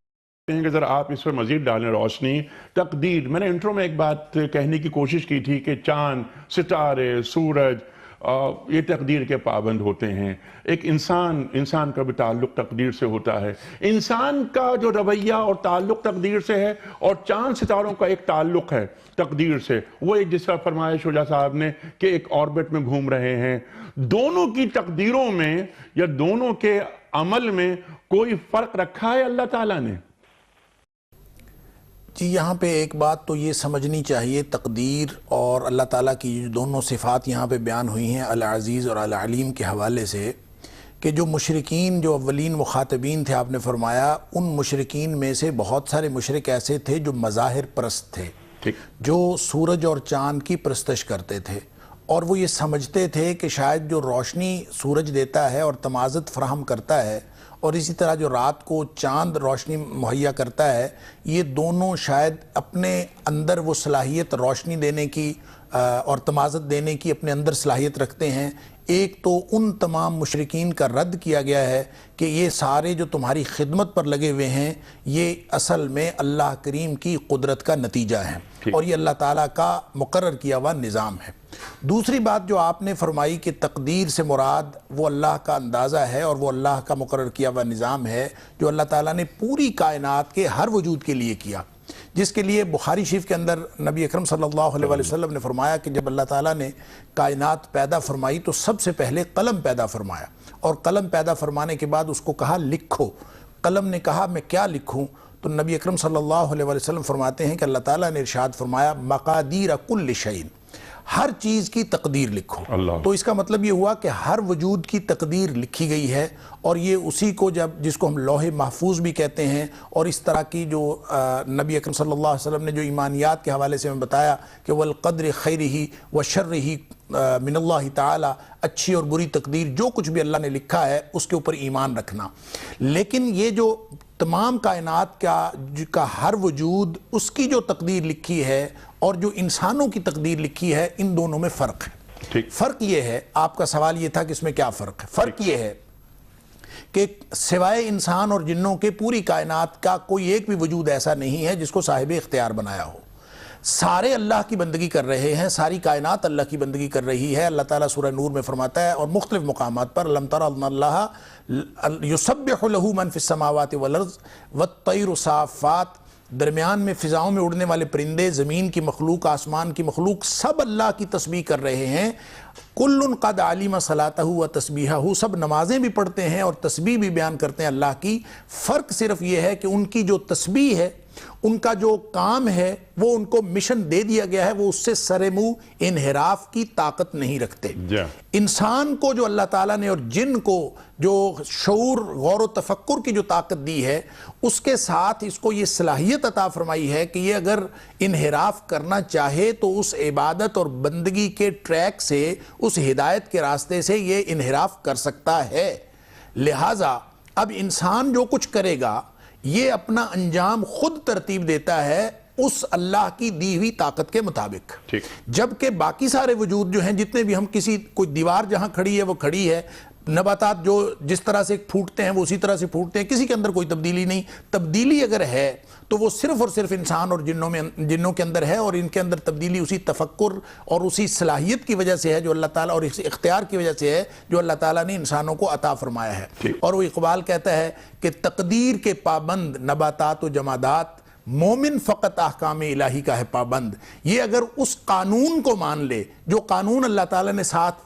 S1: ہیں کہ ذرا آپ اس پر مزید ڈالیں روشنی۔ تقدیر، میں نے انٹرو میں ایک بات کہنے کی کوشش کی تھی کہ چاند، ستارے، سورج یہ تقدیر کے پابند ہوتے ہیں۔ ایک انسان کا بھی تعلق تقدیر سے ہوتا ہے۔ انسان کا جو رویہ اور تعلق تقدیر سے ہے، اور چاند ستاروں کا ایک تعلق ہے تقدیر سے، وہ ایک جس طرح فرمایا شجاع صاحب نے کہ ایک آربٹ میں گھوم رہے ہیں۔ دونوں کی تقدیروں میں یا دونوں کے عمل میں کوئی فرق رکھا ہے اللہ تعالیٰ نے؟
S2: جی یہاں پہ ایک بات تو یہ سمجھنی چاہیے، تقدیر اور اللہ تعالیٰ کی دونوں صفات یہاں پہ بیان ہوئی ہیں العزیز اور العلیم کے حوالے سے، کہ جو مشرکین، جو اولین مخاطبین تھے، آپ نے فرمایا ان مشرکین میں سے بہت سارے مشرک ایسے تھے جو مظاہر پرست تھے، جو سورج اور چاند کی پرستش کرتے تھے، اور وہ یہ سمجھتے تھے کہ شاید جو روشنی سورج دیتا ہے اور تمازت فراہم کرتا ہے، اور اسی طرح جو رات کو چاند روشنی مہیا کرتا ہے، یہ دونوں شاید اپنے اندر وہ صلاحیت روشنی دینے کی اور تمازت دینے کی اپنے اندر صلاحیت رکھتے ہیں۔ ایک تو ان تمام مشرکین کا رد کیا گیا ہے کہ یہ سارے جو تمہاری خدمت پر لگے ہوئے ہیں، یہ اصل میں اللہ کریم کی قدرت کا نتیجہ ہے اور یہ اللہ تعالیٰ کا مقرر کیا ہوا نظام ہے۔ دوسری بات جو آپ نے فرمائی کہ تقدیر سے مراد وہ اللہ کا اندازہ ہے اور وہ اللہ کا مقرر کیا ہوا نظام ہے جو اللہ تعالیٰ نے پوری کائنات کے ہر وجود کے لیے کیا، جس کے لیے بخاری شریف کے اندر نبی اکرم صلی اللہ علیہ وسلم نے فرمایا کہ جب اللہ تعالیٰ نے کائنات پیدا فرمائی تو سب سے پہلے قلم پیدا فرمایا، اور قلم پیدا فرمانے کے بعد اس کو کہا لکھو۔ قلم نے کہا میں کیا لکھوں؟ تو نبی اکرم صلی اللہ علیہ وسلم فرماتے ہیں کہ اللہ تعالیٰ نے ارشاد فرمایا مقادیر کل شیء، ہر چیز کی تقدیر لکھو۔ تو اس کا مطلب یہ ہوا کہ ہر وجود کی تقدیر لکھی گئی ہے، اور یہ اسی کو جس کو ہم لوح محفوظ بھی کہتے ہیں، اور اس طرح کی جو نبی اکرم صلی اللہ علیہ وسلم نے جو ایمانیات کے حوالے سے ہمیں بتایا کہ والقدر خیرہ وشرہ من اللہ تعالی، اچھی اور بری تقدیر جو کچھ بھی اللہ نے لکھا ہے اس کے اوپر ایمان رکھنا۔ لیکن یہ جو تمام کائنات کا ہر وجود، اس کی جو تقدیر لکھی ہے اور جو انسانوں کی تقدیر لکھی ہے، ان دونوں میں فرق ہے۔ فرق یہ ہے، آپ کا سوال یہ تھا کہ اس میں کیا فرق ہے؟ فرق یہ ہے کہ سوائے انسان اور جنوں کے پوری کائنات کا کوئی ایک بھی وجود ایسا نہیں ہے جس کو صاحب اختیار بنایا ہو۔ سارے اللہ کی بندگی کر رہے ہیں، ساری کائنات اللہ کی بندگی کر رہی ہے۔ اللہ تعالیٰ سورہ نور میں فرماتا ہے اور مختلف مقامات پر لم تر ان اللہ یسبح له من فی السماوات والارض والطیر صافات، درمیان میں فضاؤں میں اڑنے والے پرندے، زمین کی مخلوق، آسمان کی مخلوق، سب اللہ کی تسبیح کر رہے ہیں۔ کل قد علم صلاتہ و تسبیحہ، سب نمازیں بھی پڑھتے ہیں اور تسبیح بھی بیان کرتے ہیں اللہ کی۔ فرق صرف یہ ہے کہ ان کی جو تسبیح ہے، ان کا جو کام ہے، وہ ان کو مشن دے دیا گیا ہے، وہ اس سے سر منہ انحراف کی طاقت نہیں رکھتے۔ انسان کو جو اللہ تعالیٰ نے اور جن کو جو شعور، غور و تفکر کی جو طاقت دی ہے، اس کے ساتھ اس کو یہ صلاحیت عطا فرمائی ہے کہ یہ اگر انحراف کرنا چاہے تو اس عبادت اور بندگی کے ٹریک سے، اس ہدایت کے راستے سے یہ انحراف کر سکتا ہے۔ لہٰذا اب انسان جو کچھ کرے گا یہ اپنا انجام خود ترتیب دیتا ہے اس اللہ کی دی ہوئی طاقت کے مطابق، جبکہ باقی سارے وجود جو ہیں، جتنے بھی ہم کوئی دیوار جہاں کھڑی ہے وہ کھڑی ہے، نباتات جو جس طرح سے پھوٹتے ہیں وہ اسی طرح سے پھوٹتے ہیں، کسی کے اندر کوئی تبدیلی نہیں۔ تبدیلی اگر ہے تو وہ صرف اور صرف انسان اور جنوں کے اندر ہے، اور ان کے اندر تبدیلی اسی تفکر اور اسی صلاحیت کی وجہ سے ہے جو اللہ تعالیٰ، اور اس اختیار کی وجہ سے ہے جو اللہ تعالیٰ نے انسانوں کو عطا فرمایا ہے۔ اور وہ اقبال کہتا ہے کہ تقدیر کے پابند نباتات و جمادات، مومن فقط احکام الہی کا ہے پابند۔ یہ اگر اس قانون کو مان لے جو قانون اللہ تعالیٰ نے ساتھ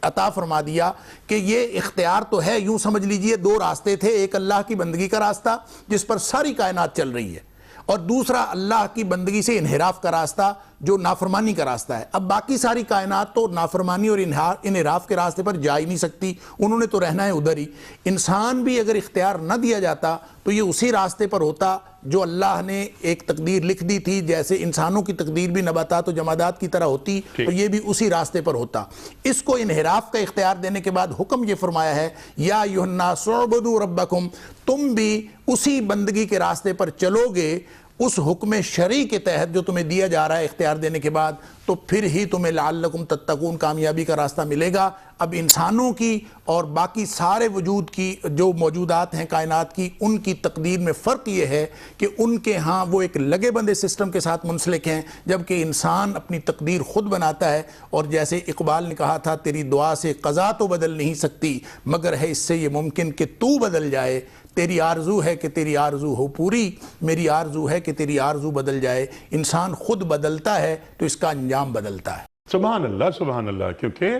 S2: عطا فرما دیا کہ یہ اختیار تو ہے، یوں سمجھ لیجئے دو راستے تھے، ایک اللہ کی بندگی کا راستہ جس پر ساری کائنات چل رہی ہے، اور دوسرا اللہ کی بندگی سے انحراف کا راستہ جو نافرمانی کا راستہ ہے۔ اب باقی ساری کائنات تو نافرمانی اور انحراف کے راستے پر جا ہی نہیں سکتی، انہوں نے تو رہنا ہے ادھر ہی۔ انسان بھی اگر اختیار نہ دیا جاتا تو یہ اسی راستے پر ہوتا جو اللہ نے ایک تقدیر لکھ دی تھی، جیسے انسانوں کی تقدیر بھی نباتات و جمادات کی طرح ہوتی تو یہ بھی اسی راستے پر ہوتا۔ اس کو انحراف کا اختیار دینے کے بعد حکم یہ فرمایا ہے یا ایھا الناس اعبدوا ربکم، تم بھی اسی بندگی کے راستے پر چلو گے اس حکم شرعی کے تحت جو تمہیں دیا جا رہا ہے اختیار دینے کے بعد، تو پھر ہی تمہیں لعلکم تتقون کامیابی کا راستہ ملے گا۔ اب انسانوں کی اور باقی سارے وجود کی جو موجودات ہیں کائنات کی، ان کی تقدیر میں فرق یہ ہے کہ ان کے ہاں وہ ایک لگے بندے سسٹم کے ساتھ منسلک ہیں، جبکہ انسان اپنی تقدیر خود بناتا ہے۔ اور جیسے اقبال نے کہا تھا، تیری دعا سے قضا تو بدل نہیں سکتی، مگر ہے اس سے یہ ممکن کہ تو بدل جائے۔ تیری آرزو ہے کہ تیری آرزو ہو پوری، میری آرزو ہے کہ تیری آرزو بدل جائے۔ انسان خود بدلتا ہے تو اس کا انجام بدلتا ہے۔
S1: سبحان اللہ سبحان اللہ۔ کیونکہ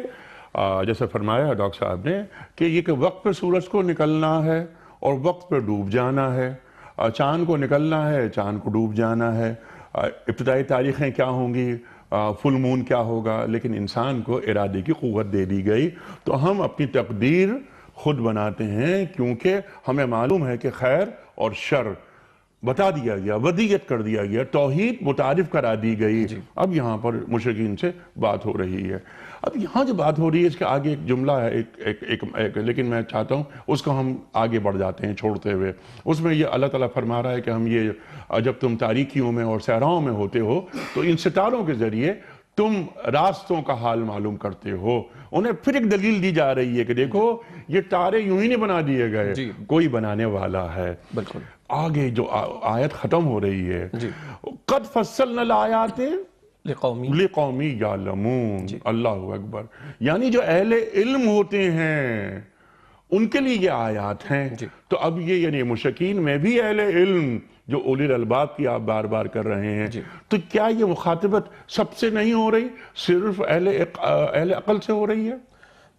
S1: جیسے فرمایا ڈاکٹر صاحب نے کہ یہ کہ وقت پر سورج کو نکلنا ہے اور وقت پر ڈوب جانا ہے، چاند کو نکلنا ہے، چاند کو ڈوب جانا ہے، ابتدائی تاریخیں کیا ہوں گی، فل مون کیا ہوگا، لیکن انسان کو ارادے کی قوت دے دی گئی تو ہم اپنی تقدیر خود بناتے ہیں، کیونکہ ہمیں معلوم ہے کہ خیر اور شر بتا دیا گیا، ودیت کر دیا گیا، توحید متعارف کرا دی گئی۔ اب یہاں پر مشرکین سے بات ہو رہی ہے۔ اب یہاں جو بات ہو رہی ہے اس کے آگے ایک جملہ ہے لیکن میں چاہتا ہوں اس کو ہم آگے بڑھ جاتے ہیں چھوڑتے ہوئے۔ اس میں یہ اللہ تعالیٰ فرما رہا ہے کہ ہم یہ جب تم تاریکیوں میں اور صحراؤں میں ہوتے ہو تو ان ستاروں کے ذریعے تم راستوں کا حال معلوم کرتے ہو۔ انہیں پھر ایک دلیل دی جا رہی ہے کہ دیکھو یہ تارے یوں ہی نہیں بنا دیے گئے، کوئی بنانے والا ہے۔
S3: بالکل
S1: آگے جو آیت ختم ہو رہی ہے، قد فصلنا الآیات لقوم یعلمون، اللہ اکبر، یعنی جو اہل علم ہوتے ہیں ان کے لیے یہ آیات ہیں۔ تو اب یہ یعنی مشرکین میں بھی اہل علم جو اولی الالباب کی آپ بار بار کر رہے ہیں، تو کیا یہ مخاطبت سب سے نہیں ہو رہی، صرف اہل عقل سے ہو رہی ہے؟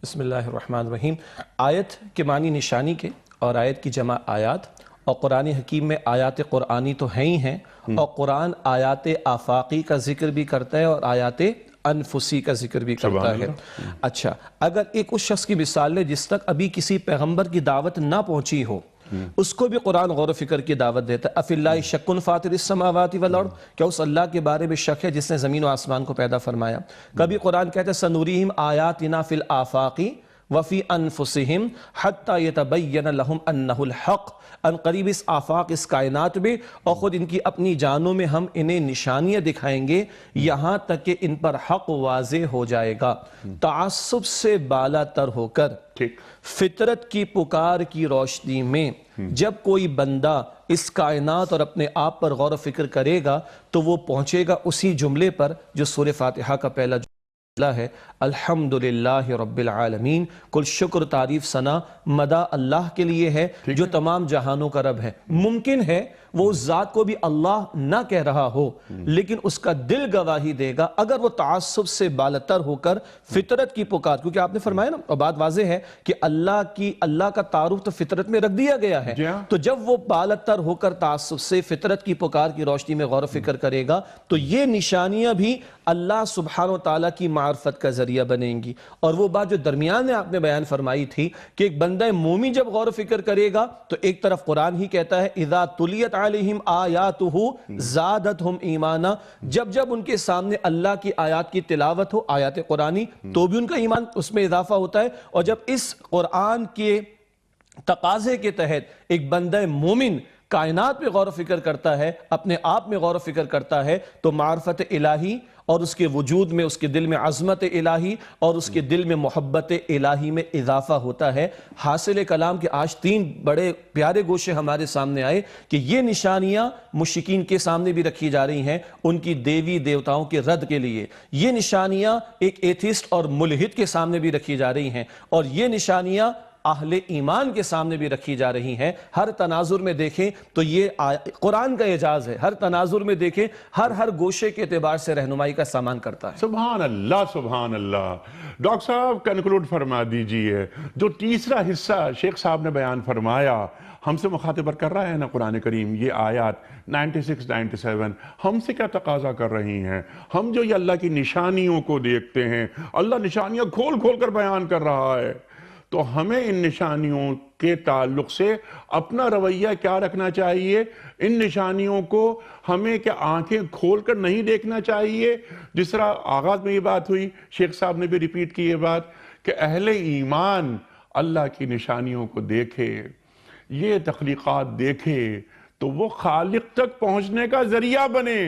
S3: بسم اللہ الرحمن الرحیم۔ آیت کے معنی نشانی کے اور آیت کی جمع آیات، اور قرآن حکیم میں آیات قرآنی تو ہیں ہی ہیں، اور قرآن آیات آفاقی کا ذکر بھی کرتا ہے اور آیات انفسی کا ذکر بھی کرتا ہے۔ اچھا، اگر ایک اس شخص کی مثال لے جس تک ابھی کسی پیغمبر کی دعوت نہ پہنچی ہو، اس کو بھی قرآن غور و فکر کی دعوت دیتا ہے۔ افی اللہ شک فاطر السماوات والارض، کیا اس اللہ کے بارے میں شک ہے جس نے زمین و آسمان کو پیدا فرمایا؟ کبھی قرآن کہتا ہے سنوریہم آیاتنا فی الآفاق وفی انفسہم حتی یتبین لہم انہ الحق، ان قریب اس آفاق، اس کائنات میں اور خود ان کی اپنی جانوں میں ہم انہیں نشانیاں دکھائیں گے یہاں تک کہ ان پر حق واضح ہو جائے گا۔ تعصب سے بالا تر ہو کر فطرت کی پکار کی روشنی میں جب کوئی بندہ اس کائنات اور اپنے آپ پر غور و فکر کرے گا تو وہ پہنچے گا اسی جملے پر جو سورہ فاتحہ کا پہلا جملہ ہے، الحمدللہ رب العالمین، کل شکر تعریف ثنا مدح اللہ کے لیے ہے جو تمام جہانوں کا رب ہے۔ ممکن ہے وہ اس ذات کو بھی اللہ نہ کہہ رہا ہو لیکن اس کا دل گواہی دے گا اگر وہ تعصب سے بالتر ہو کر فطرت کی پکار، کیونکہ آپ نے فرمایا نا اور بات واضح ہے کہ اللہ کا تعارف تو فطرت میں رکھ دیا گیا ہے، تو جب وہ بالتر ہو کر تعصب سے فطرت کی پکار کی روشنی میں غور و فکر کرے گا تو یہ نشانیاں بھی اللہ سبحانہ و تعالیٰ کی معرفت کا ذریعہ بنیں گی۔ اور وہ بات جو درمیان میں آپ نے بیان فرمائی تھی کہ ایک بندہ مومن جب غور و فکر کرے گا تو ایک طرف قرآن ہی کہتا ہے اذا تلیت علیہم آیاتہ زادتہم ایمانا، جب ان کے سامنے اللہ کی آیات کی تلاوت ہو، آیات قرآنی، تو بھی ان کا ایمان اس میں اضافہ ہوتا ہے۔ اور جب اس قرآن کے تقاضے کے تحت ایک بندہ مومن کائنات میں غور و فکر کرتا ہے، اپنے آپ میں غور و فکر کرتا ہے، تو معرفت الہی اور اس کے وجود میں، اس کے دل میں عظمت الہی اور اس کے دل میں محبت الہی میں اضافہ ہوتا ہے۔ حاصل کلام کے آج 3 بڑے پیارے گوشے ہمارے سامنے آئے کہ یہ نشانیاں مشرکین کے سامنے بھی رکھی جا رہی ہیں ان کی دیوی دیوتاؤں کے رد کے لیے، یہ نشانیاں ایک ایتھسٹ اور ملحد کے سامنے بھی رکھی جا رہی ہیں، اور یہ نشانیاں اہل ایمان کے سامنے بھی رکھی جا رہی ہیں۔ ہر تناظر میں دیکھیں تو یہ قرآن کا اعجاز ہے، ہر تناظر میں دیکھیں ہر گوشے کے اعتبار سے رہنمائی کا سامان کرتا ہے۔
S1: سبحان اللہ، سبحان اللہ۔ ڈاکٹر صاحب کنکلوڈ فرما دیجئے، جو تیسرا حصہ شیخ صاحب نے بیان فرمایا، ہم سے مخاطب کر رہا ہے نا قرآن کریم، یہ آیات 96 97 ہم سے کیا تقاضا کر رہی ہیں؟ ہم جو یہ اللہ کی نشانیوں کو دیکھتے ہیں، اللہ نشانیاں کھول کھول کر بیان کر رہا ہے، تو ہمیں ان نشانیوں کے تعلق سے اپنا رویہ کیا رکھنا چاہیے؟ ان نشانیوں کو ہمیں کیا آنکھیں کھول کر نہیں دیکھنا چاہیے؟ جس طرح آغاز میں یہ بات ہوئی، شیخ صاحب نے بھی ریپیٹ کی یہ بات کہ اہل ایمان اللہ کی نشانیوں کو دیکھے، یہ تخلیقات دیکھے تو وہ خالق تک پہنچنے کا ذریعہ بنے۔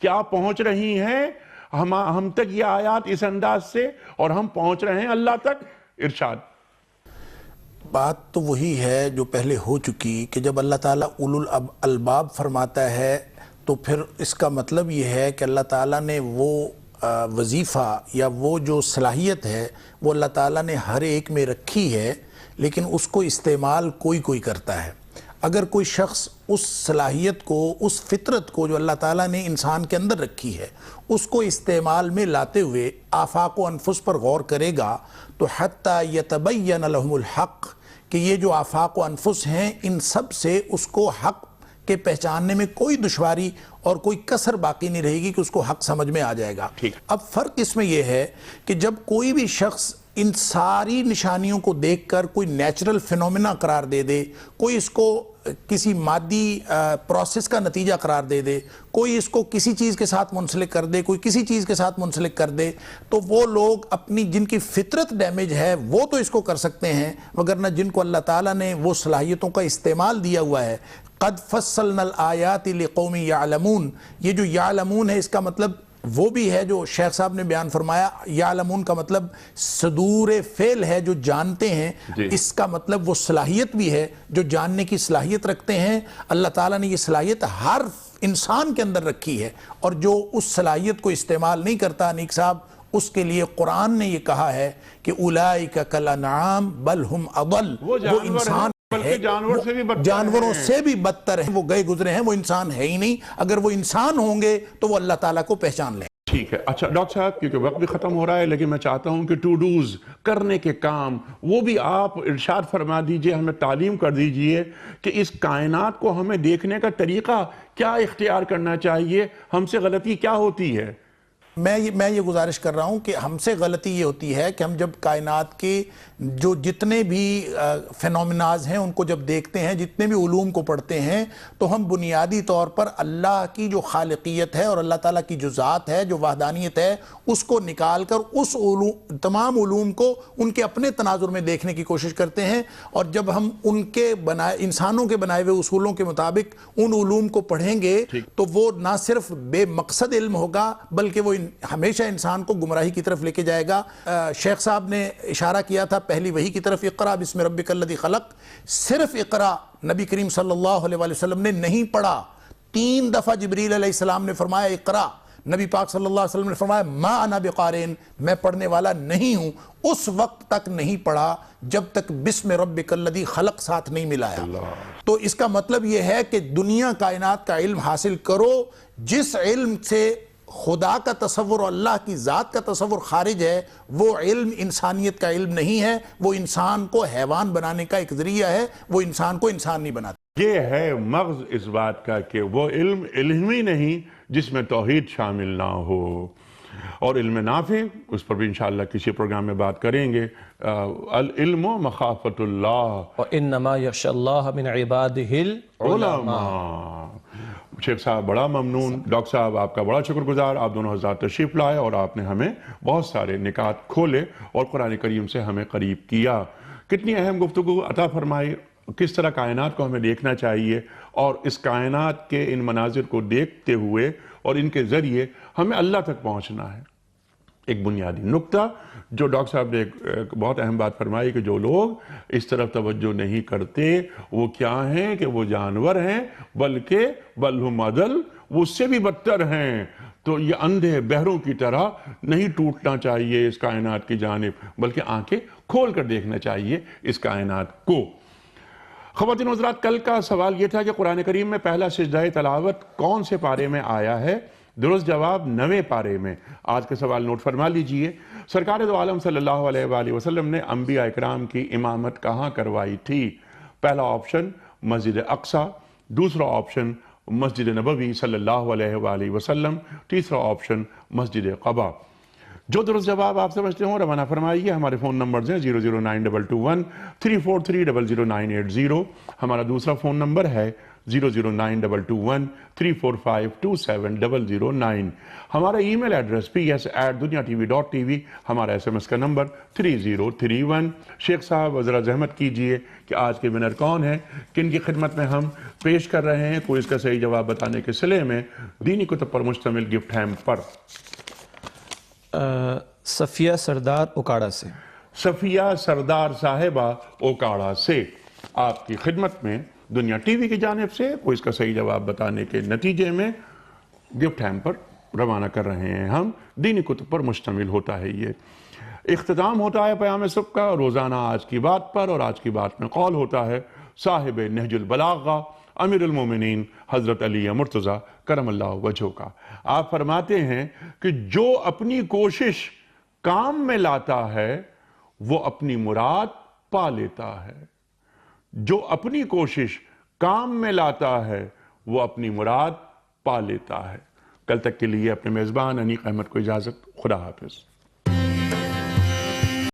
S1: کیا پہنچ رہی ہیں ہم تک یہ آیات اس انداز سے، اور ہم پہنچ رہے ہیں اللہ تک؟ ارشاد۔
S2: بات تو وہی ہے جو پہلے ہو چکی کہ جب اللہ تعالیٰ اولو الالباب فرماتا ہے تو پھر اس کا مطلب یہ ہے کہ اللہ تعالیٰ نے وہ وظیفہ یا وہ جو صلاحیت ہے وہ اللہ تعالیٰ نے ہر ایک میں رکھی ہے، لیکن اس کو استعمال کوئی کرتا ہے۔ اگر کوئی شخص اس صلاحیت کو، اس فطرت کو جو اللہ تعالیٰ نے انسان کے اندر رکھی ہے، اس کو استعمال میں لاتے ہوئے آفاق و انفس پر غور کرے گا تو حتیٰ یتبین لہم الحق، کہ یہ جو آفاق و انفس ہیں ان سب سے اس کو حق کے پہچاننے میں کوئی دشواری اور کوئی کسر باقی نہیں رہے گی کہ اس کو حق سمجھ میں آ جائے گا۔ اب فرق اس میں یہ ہے کہ جب کوئی بھی شخص ان ساری نشانیوں کو دیکھ کر کوئی نیچرل فینومینا قرار دے دے، کوئی اس کو کسی مادی پروسیس کا نتیجہ قرار دے دے، کوئی اس کو کسی چیز کے ساتھ منسلک کر دے، کوئی کسی چیز کے ساتھ منسلک کر دے، تو وہ لوگ اپنی جن کی فطرت ڈیمیج ہے وہ تو اس کو کر سکتے ہیں، وگرنہ جن کو اللہ تعالیٰ نے وہ صلاحیتوں کا استعمال دیا ہوا ہے، قد فصلنا الآیات لقوم یعلمون، یہ جو یعلمون ہے اس کا مطلب وہ بھی ہے جو شیخ صاحب نے بیان فرمایا، یعلمون کا مطلب صدور فعل ہے جو جانتے ہیں، اس کا مطلب وہ صلاحیت بھی ہے جو جاننے کی صلاحیت رکھتے ہیں۔ اللہ تعالیٰ نے یہ صلاحیت ہر انسان کے اندر رکھی ہے، اور جو اس صلاحیت کو استعمال نہیں کرتا نیک صاحب، اس کے لیے قرآن نے یہ کہا ہے کہ اولئک کالانعام بل ہم اضل، وہ انسان جانوروں سے بھی بدتر ہیں، وہ گئے گزرے ہیں، وہ انسان ہے ہی نہیں۔ اگر وہ انسان ہوں گے تو وہ اللہ تعالیٰ کو پہچان لیں۔
S1: ٹھیک ہے، اچھا ڈاکٹر صاحب کیونکہ وقت بھی ختم ہو رہا ہے، لیکن میں چاہتا ہوں کہ ٹو ڈوز کرنے کے کام وہ بھی آپ ارشاد فرما دیجئے، ہمیں تعلیم کر دیجئے کہ اس کائنات کو ہمیں دیکھنے کا طریقہ کیا اختیار کرنا چاہیے، ہم سے غلطی کیا ہوتی ہے؟
S2: میں یہ گزارش کر رہا ہوں کہ ہم سے غلطی یہ ہوتی ہے کہ ہم جب کائنات کے جو جتنے بھی فینومیناز ہیں ان کو جب دیکھتے ہیں، جتنے بھی علوم کو پڑھتے ہیں، تو ہم بنیادی طور پر اللہ کی جو خالقیت ہے اور اللہ تعالیٰ کی جو ذات ہے، جو وحدانیت ہے، اس کو نکال کر اس تمام علوم کو ان کے اپنے تناظر میں دیکھنے کی کوشش کرتے ہیں، اور جب ہم ان کے انسانوں کے بنائے ہوئے اصولوں کے مطابق ان علوم کو پڑھیں گے تو وہ نہ صرف بے مقصد علم ہوگا بلکہ وہ ہمیشہ انسان کو گمراہی کی طرف لے کے جائے گا۔ شیخ صاحب نے اشارہ کیا تھا پہلی وحی کی طرف، اقرا بسم ربک الذی خلق، صرف اقرا نبی کریم صلی اللہ علیہ وسلم نے نہیں پڑھا، 3 دفعہ جبریل علیہ السلام نے فرمایا اقرا، نبی پاک صلی اللہ علیہ وسلم نے فرمایا ما انا بقارئ، میں پڑھنے والا نہیں ہوں، اس وقت تک نہیں پڑھا جب تک بسم ربک الذی خلق ساتھ نہیں ملایا۔ تو اس کا مطلب یہ ہے کہ دنیا کائنات کا علم حاصل کرو جس علم سے خدا کا تصور اور اللہ کی ذات کا تصور خارج ہے، وہ علم انسانیت کا علم نہیں ہے، وہ انسان کو حیوان بنانے کا ایک ذریعہ ہے، وہ انسان کو انسان نہیں بناتا۔
S1: یہ ہے مغز اس بات کا کہ وہ علم ہی نہیں جس میں توحید شامل نہ ہو، اور علم نافع اس پر بھی انشاءاللہ کسی پروگرام میں بات کریں گے۔ العلم مخافت اللہ
S3: وَإِنَّمَا يَخْشَى اللَّهَ مِنْ عِبَادِهِ الْعُلَمَاء۔
S1: شیخ صاحب بڑا ممنون، ڈاکٹر صاحب آپ کا بڑا شکر گزار، آپ دونوں حضرات تشریف لائے اور آپ نے ہمیں بہت سارے نکات کھولے اور قرآن کریم سے ہمیں قریب کیا۔ کتنی اہم گفتگو عطا فرمائی، کس طرح کائنات کو ہمیں دیکھنا چاہیے، اور اس کائنات کے ان مناظر کو دیکھتے ہوئے اور ان کے ذریعے ہمیں اللہ تک پہنچنا ہے۔ ایک بنیادی نقطہ جو ڈاکٹر صاحب نے ایک بہت اہم بات فرمائی کہ جو لوگ اس طرف توجہ نہیں کرتے وہ کیا ہیں کہ وہ جانور ہیں، بلکہ بل ہم اضل، وہ اس سے بھی بدتر ہیں۔ تو یہ اندھے بہروں کی طرح نہیں ٹوٹنا چاہیے اس کائنات کی جانب، بلکہ آنکھیں کھول کر دیکھنا چاہیے اس کائنات کو۔ خواتین و حضرات، کل کا سوال یہ تھا کہ قرآن کریم میں پہلا سجدہ تلاوت کون سے پارے میں آیا ہے؟ درست جواب 9ویں پارے میں۔ آج کا سوال نوٹ فرما لیجئے۔ سرکار دو عالم صلی اللہ علیہ وآلہ وسلم نے انبیاء اکرام کی امامت کہاں کروائی تھی؟ پہلا آپشن مسجد اقصی، دوسرا آپشن مسجد نبوی صلی اللہ علیہ وآلہ وسلم، تیسرا آپشن مسجد قباء۔ جو درست جواب آپ سمجھتے ہوں روانہ فرمائیے۔ ہمارے فون نمبرز ہیں 00922 343 00980، ہمارا دوسرا فون نمبر ہے 00922 345 27009، ہمارا ای میل ایڈریس ps@duniatv.tv، ہمارا SMS کا نمبر 3031۔ شیخ صاحب ذرا زحمت کیجئے کہ آج کے ونر کون ہیں، کن کی خدمت میں ہم پیش کر رہے ہیں کوئی اس کا صحیح جواب بتانے کے صلے میں دینی کتب پر مشتمل گفٹ ہیمپ پر۔
S3: صفیہ سردار اوکاڑا سے۔
S1: صفیہ سردار صاحبہ اوکاڑا سے آپ کی خدمت میں دنیا ٹی وی کی جانب سے کوئی اس کا صحیح جواب بتانے کے نتیجے میں گفٹ ہیمپ پر روانہ کر رہے ہیں ہم۔ دینی کتب پر مشتمل ہوتا ہے یہ۔ اختتام ہوتا ہے پیام صبح کا روزانہ آج کی بات پر، اور آج کی بات میں قول ہوتا ہے صاحب نہج البلاغہ امیر المومنین حضرت علی مرتضیٰ کرم اللہ وجہہ کا۔ آپ فرماتے ہیں کہ جو اپنی کوشش کام میں لاتا ہے وہ اپنی مراد پا لیتا ہے۔ جو اپنی کوشش کام میں لاتا ہے وہ اپنی مراد پا لیتا ہے۔ کل تک کے لیے اپنے میزبان انیق احمد کو اجازت۔ خدا حافظ۔